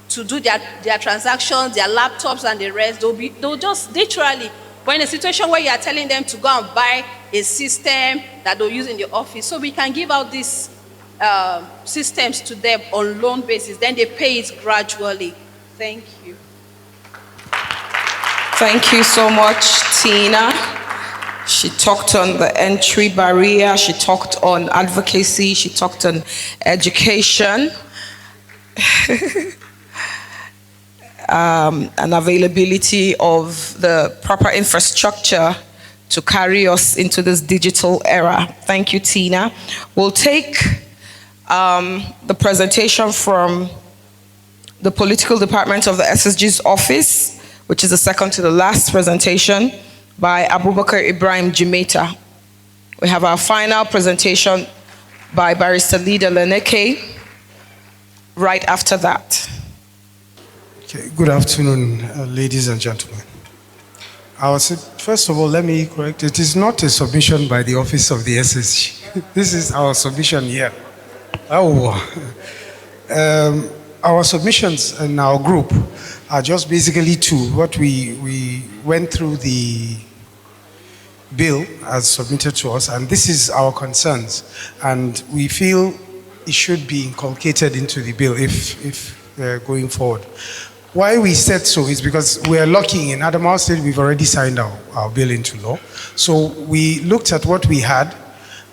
do their transactions, their laptops and the rest. They'll just naturally, but in a situation where you are telling them to go and buy a system that they'll use in the office, so we can give out these systems to them on loan basis, then they pay it gradually. Thank you.
Thank you so much, Tina. She talked on the entry barrier, she talked on advocacy, she talked on education, and availability of the proper infrastructure to carry us into this digital era. Thank you, Tina. We'll take the presentation from the political department of the SSG's office, which is the second to the last presentation, by Abubakar Ibrahim Jimeta. We have our final presentation by Barrister Lida Leneke right after that.
Okay, good afternoon, ladies and gentlemen. First of all, let me correct, it is not a submission by the office of the SSG. This is our submission here. Our submissions in our group are just basically two. What we went through the bill as submitted to us, and this is our concerns, and we feel it should be inculcated into the bill if going forward. Why we said so is because we are lucky in Adamawa State, we've already signed our bill into law. So we looked at what we had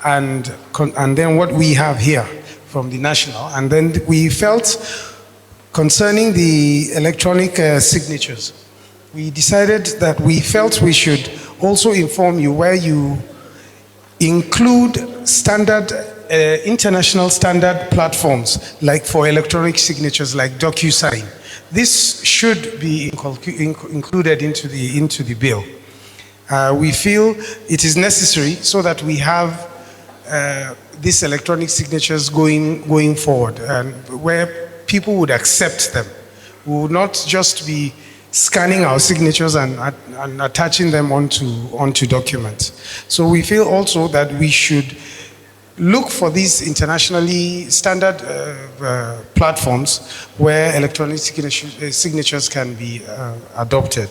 and then what we have here from the national, and then we felt concerning the electronic signatures, we decided that we felt we should also inform you where you include standard, international standard platforms, like for electronic signatures, like DocuSign. This should be included into the bill. We feel it is necessary so that we have these electronic signatures going forward, and where people would accept them. We would not just be scanning our signatures and attaching them onto documents. So we feel also that we should look for these internationally standard platforms where electronic signatures can be adopted.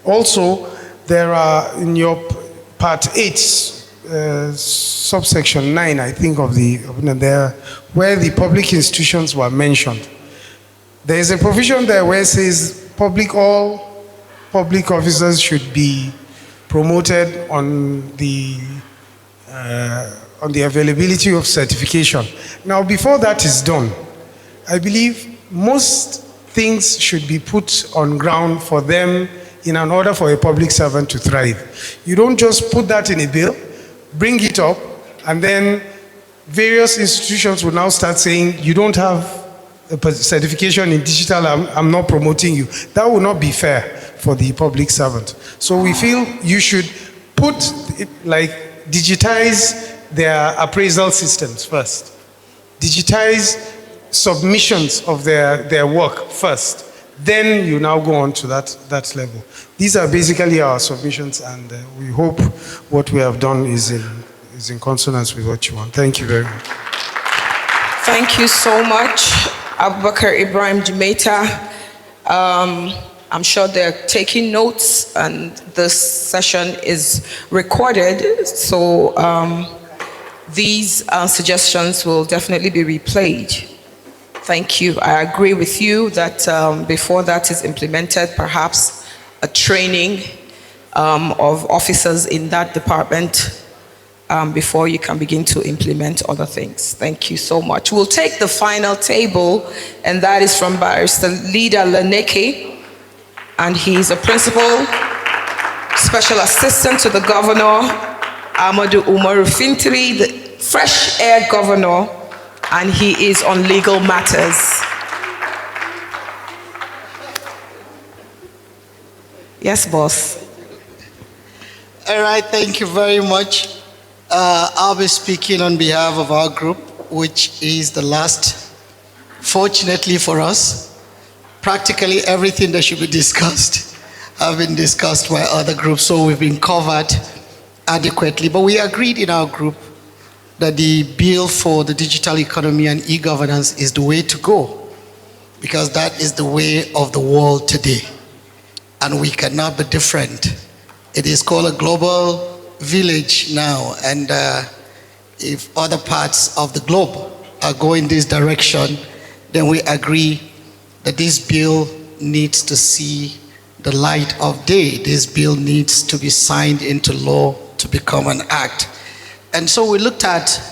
Also, there are in your part 8, subsection 9, I think, of there, where the public institutions were mentioned. There is a provision there where it says all public officers should be promoted on the availability of certification. Now, before that is done, I believe most things should be put on ground for them in an order for a public servant to thrive. You don't just put that in a bill, bring it up, and then various institutions will now start saying, you don't have a certification in digital, I'm not promoting you. That will not be fair for the public servant. So we feel you should digitize their appraisal systems first. Digitize submissions of their work first. Then you now go on to that level. These are basically our submissions, and we hope what we have done is in consonance with what you want. Thank you very much.
Thank you so much, Abubakar Ibrahim Jumaita. I'm sure they're taking notes, and this session is recorded, so these suggestions will definitely be replayed. Thank you. I agree with you that before that is implemented, perhaps a training of officers in that department before you can begin to implement other things. Thank you so much. We'll take the final table, and that is from Barrister Leader Laneke, and he's a principal special assistant to the governor, Amadou Umaru Fintiri, the fresh air governor, and he is on legal matters. Yes, boss.
All right, thank you very much. I'll be speaking on behalf of our group, which is the last. Fortunately for us, practically everything that should be discussed have been discussed by other groups, so we've been covered adequately. But we agreed in our group that the bill for the digital economy and e-governance is the way to go, because that is the way of the world today, and we cannot be different. It is called a global village now, and if other parts of the globe are going this direction, then we agree that this bill needs to see the light of day. This bill needs to be signed into law to become an act. And so we looked at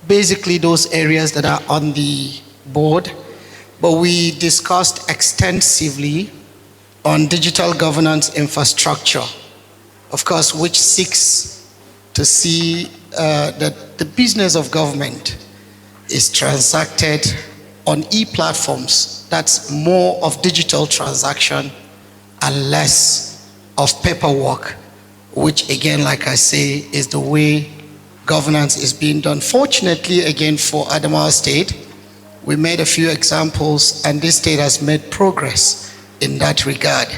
basically those areas that are on the board, but we discussed extensively on digital governance infrastructure, of course, which seeks to see that the business of government is transacted on e-platforms. That's more of digital transaction and less of paperwork, which again, like I say, is the way governance is being done. Fortunately, again, for Adamawa State, we made a few examples, and this state has made progress in that regard.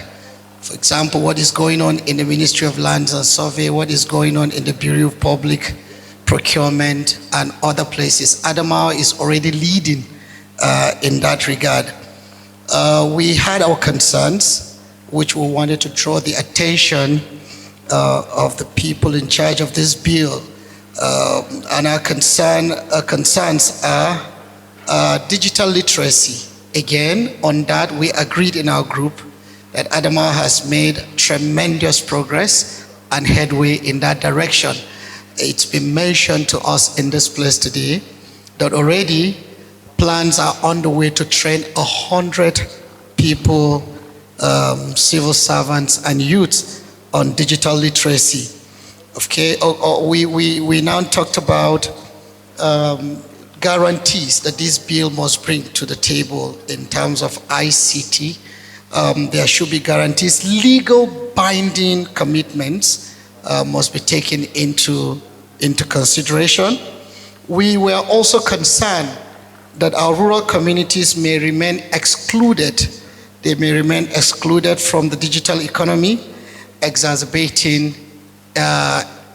For example, what is going on in the Ministry of Lands and Survey, what is going on in the Bureau of Public Procurement and other places. Adamawa is already leading in that regard. We had our concerns, which we wanted to draw the attention of the people in charge of this bill. And our concerns are digital literacy. Again, on that, we agreed in our group that Adamawa has made tremendous progress and headway in that direction. It's been mentioned to us in this place today that already plans are on the way to train 100 people, civil servants and youths on digital literacy. Okay, we now talked about guarantees that this bill must bring to the table in terms of ICT. There should be guarantees. Legal binding commitments must be taken into consideration. We were also concerned that our rural communities may remain excluded they may remain excluded from the digital economy, exacerbating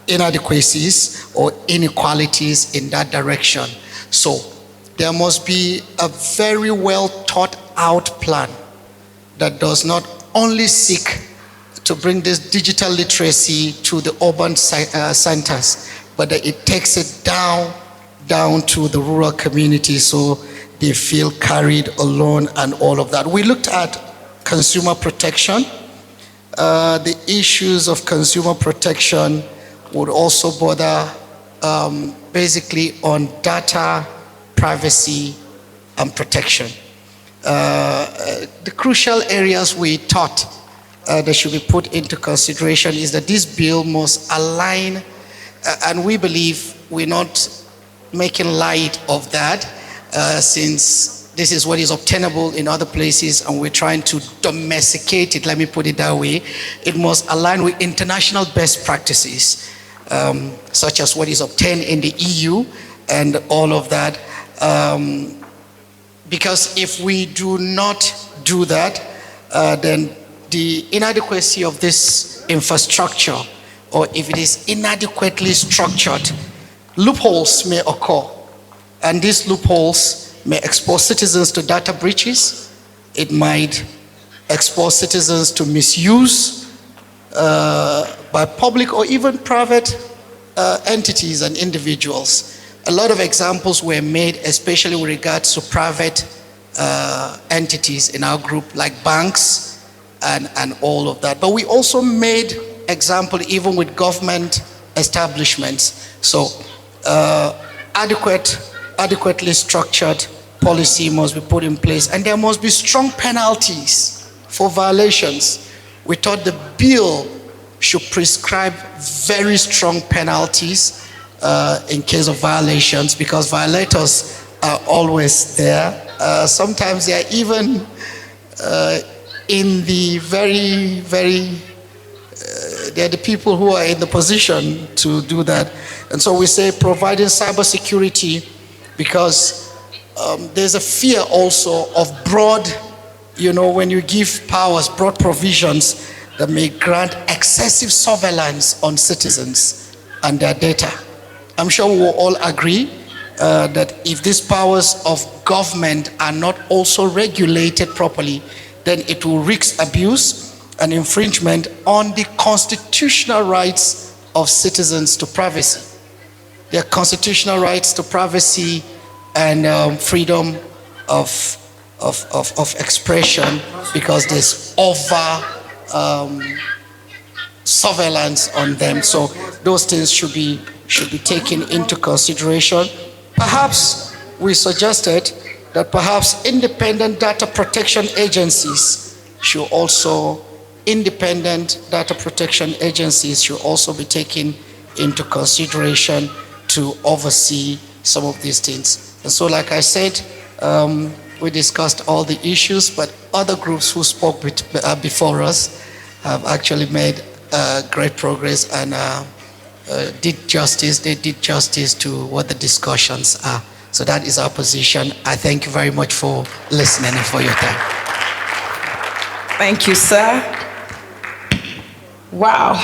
inadequacies or inequalities in that direction. So there must be a very well thought out plan that does not only seek to bring this digital literacy to the urban centers, but that it takes it down to the rural community so they feel carried along and all of that. We looked at consumer protection. The issues of consumer protection would also border basically on data, privacy, and protection. The crucial areas we thought that should be put into consideration is that this bill must align, and we believe we're not making light of that, since this is what is obtainable in other places and we're trying to domesticate it, let me put it that way. It must align with international best practices, such as what is obtained in the EU and all of that. Because if we do not do that, then the inadequacy of this infrastructure, or if it is inadequately structured, loopholes may occur. And these loopholes may expose citizens to data breaches. It might expose citizens to misuse by public or even private entities and individuals. A lot of examples were made, especially with regards to private entities in our group, like banks and all of that. But we also made example even with government establishments. So adequately structured policy must be put in place, and there must be strong penalties for violations. We thought the bill should prescribe very strong penalties in case of violations, because violators are always there. Sometimes they are even in the they're the people who are in the position to do that. And so we say providing cybersecurity, because there's a fear also of broad, when you give powers, broad provisions that may grant excessive surveillance on citizens and their data. I'm sure we will all agree that if these powers of government are not also regulated properly, then it will risk abuse and infringement on the constitutional rights of citizens to privacy. Their constitutional rights to privacy and freedom of expression, because there's over surveillance on them. So those things should be taken into consideration. Perhaps we suggested that perhaps independent data protection agencies should also be taken into consideration to oversee some of these things. And so, like I said, we discussed all the issues, but other groups who spoke before us have actually made great progress and they did justice to what the discussions are. So that is our position. I thank you very much for listening and for your time.
Thank you, sir. Wow,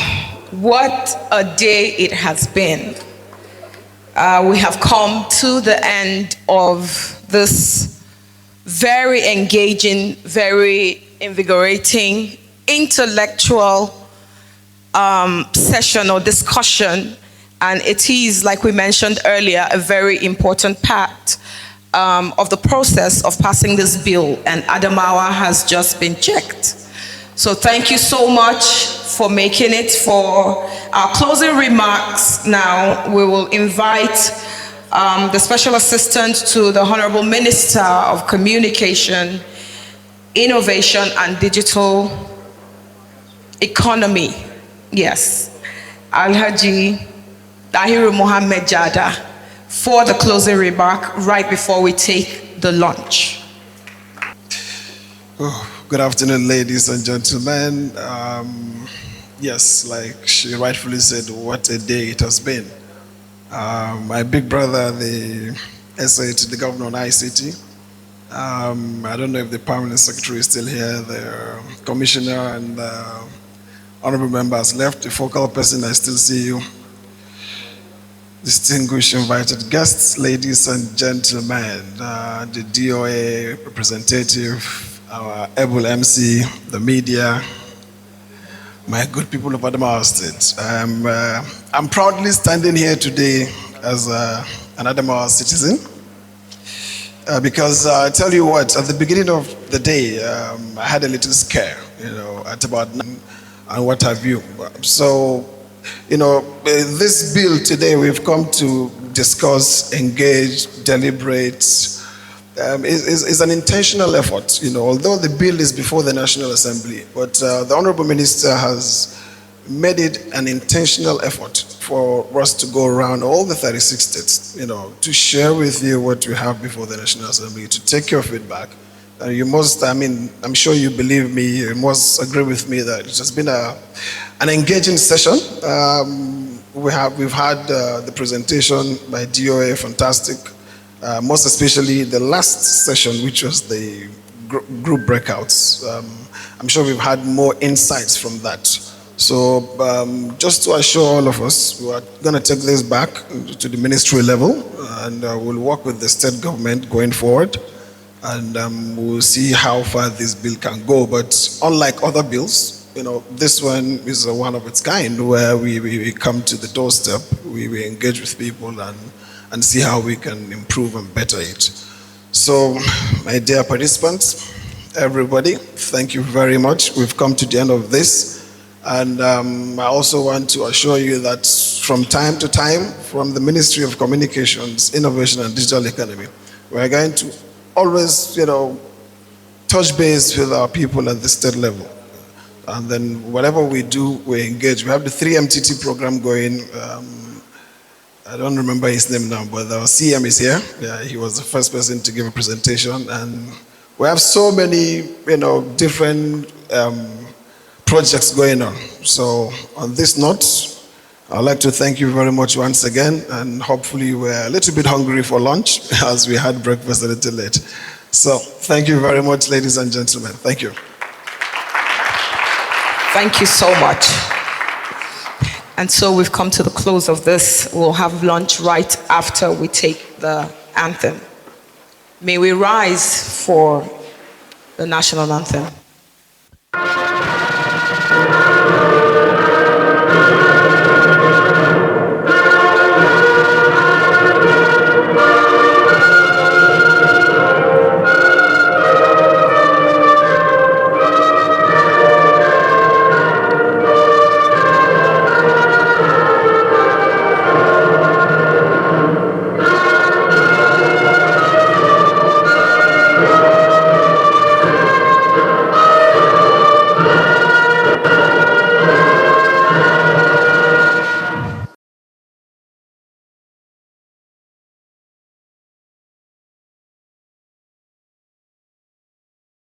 what a day it has been. We have come to the end of this very engaging, very invigorating, intellectual session or discussion, and it is, like we mentioned earlier, a very important part of the process of passing this bill, and Adamawa has just been checked. So thank you so much for making it. For our closing remarks now, we will invite the Special Assistant to the Honorable Minister of Communication, Innovation and Digital Economy. Yes, Alhaji Dahiru Mohammed Jada, for the closing remark right before we take the lunch.
Good afternoon, ladies and gentlemen. Yes, like she rightfully said, what a day it has been. My big brother, the essay to the governor on ICT, I don't know if the permanent secretary is still here, the commissioner and honorable members left. The focal person, I still see you. Distinguished invited guests, ladies and gentlemen, the DOA representative, our able MC, the media, my good people of Adamawa State. I'm proudly standing here today as an Adamawa citizen because I tell you what, at the beginning of the day, I had a little scare, at about 9 and what have you. So, this bill today we've come to discuss, engage, deliberate, is an intentional effort. Although the bill is before the National Assembly, but the Honorable Minister has made it an intentional effort for us to go around all the 36 states, to share with you what we have before the National Assembly, to take your feedback. You must, I'm sure you believe me, you must agree with me that it has been an engaging session. We've had the presentation by DOA, fantastic. Most especially the last session, which was the group breakouts. I'm sure we've had more insights from that. So just to assure all of us, we are going to take this back to the ministry level, and we'll work with the state government going forward, and we'll see how far this bill can go. But unlike other bills, this one is one of its kind, where we come to the doorstep, we engage with people and see how we can improve and better it. So, my dear participants, everybody, thank you very much. We've come to the end of this. And I also want to assure you that from time to time, from the Ministry of Communications, Innovation and Digital Economy, we're going to always, touch base with our people at the state level. And then whatever we do, we engage. We have the 3MTT program going. I don't remember his name now, but our CM is here. Yeah, he was the first person to give a presentation. And we have so many, different projects going on. So on this note, I'd like to thank you very much once again, and hopefully we're a little bit hungry for lunch as we had breakfast a little late. So thank you very much, ladies and gentlemen. Thank you.
Thank you so much. And so we've come to the close of this. We'll have lunch right after we take the anthem. May we rise for the national anthem.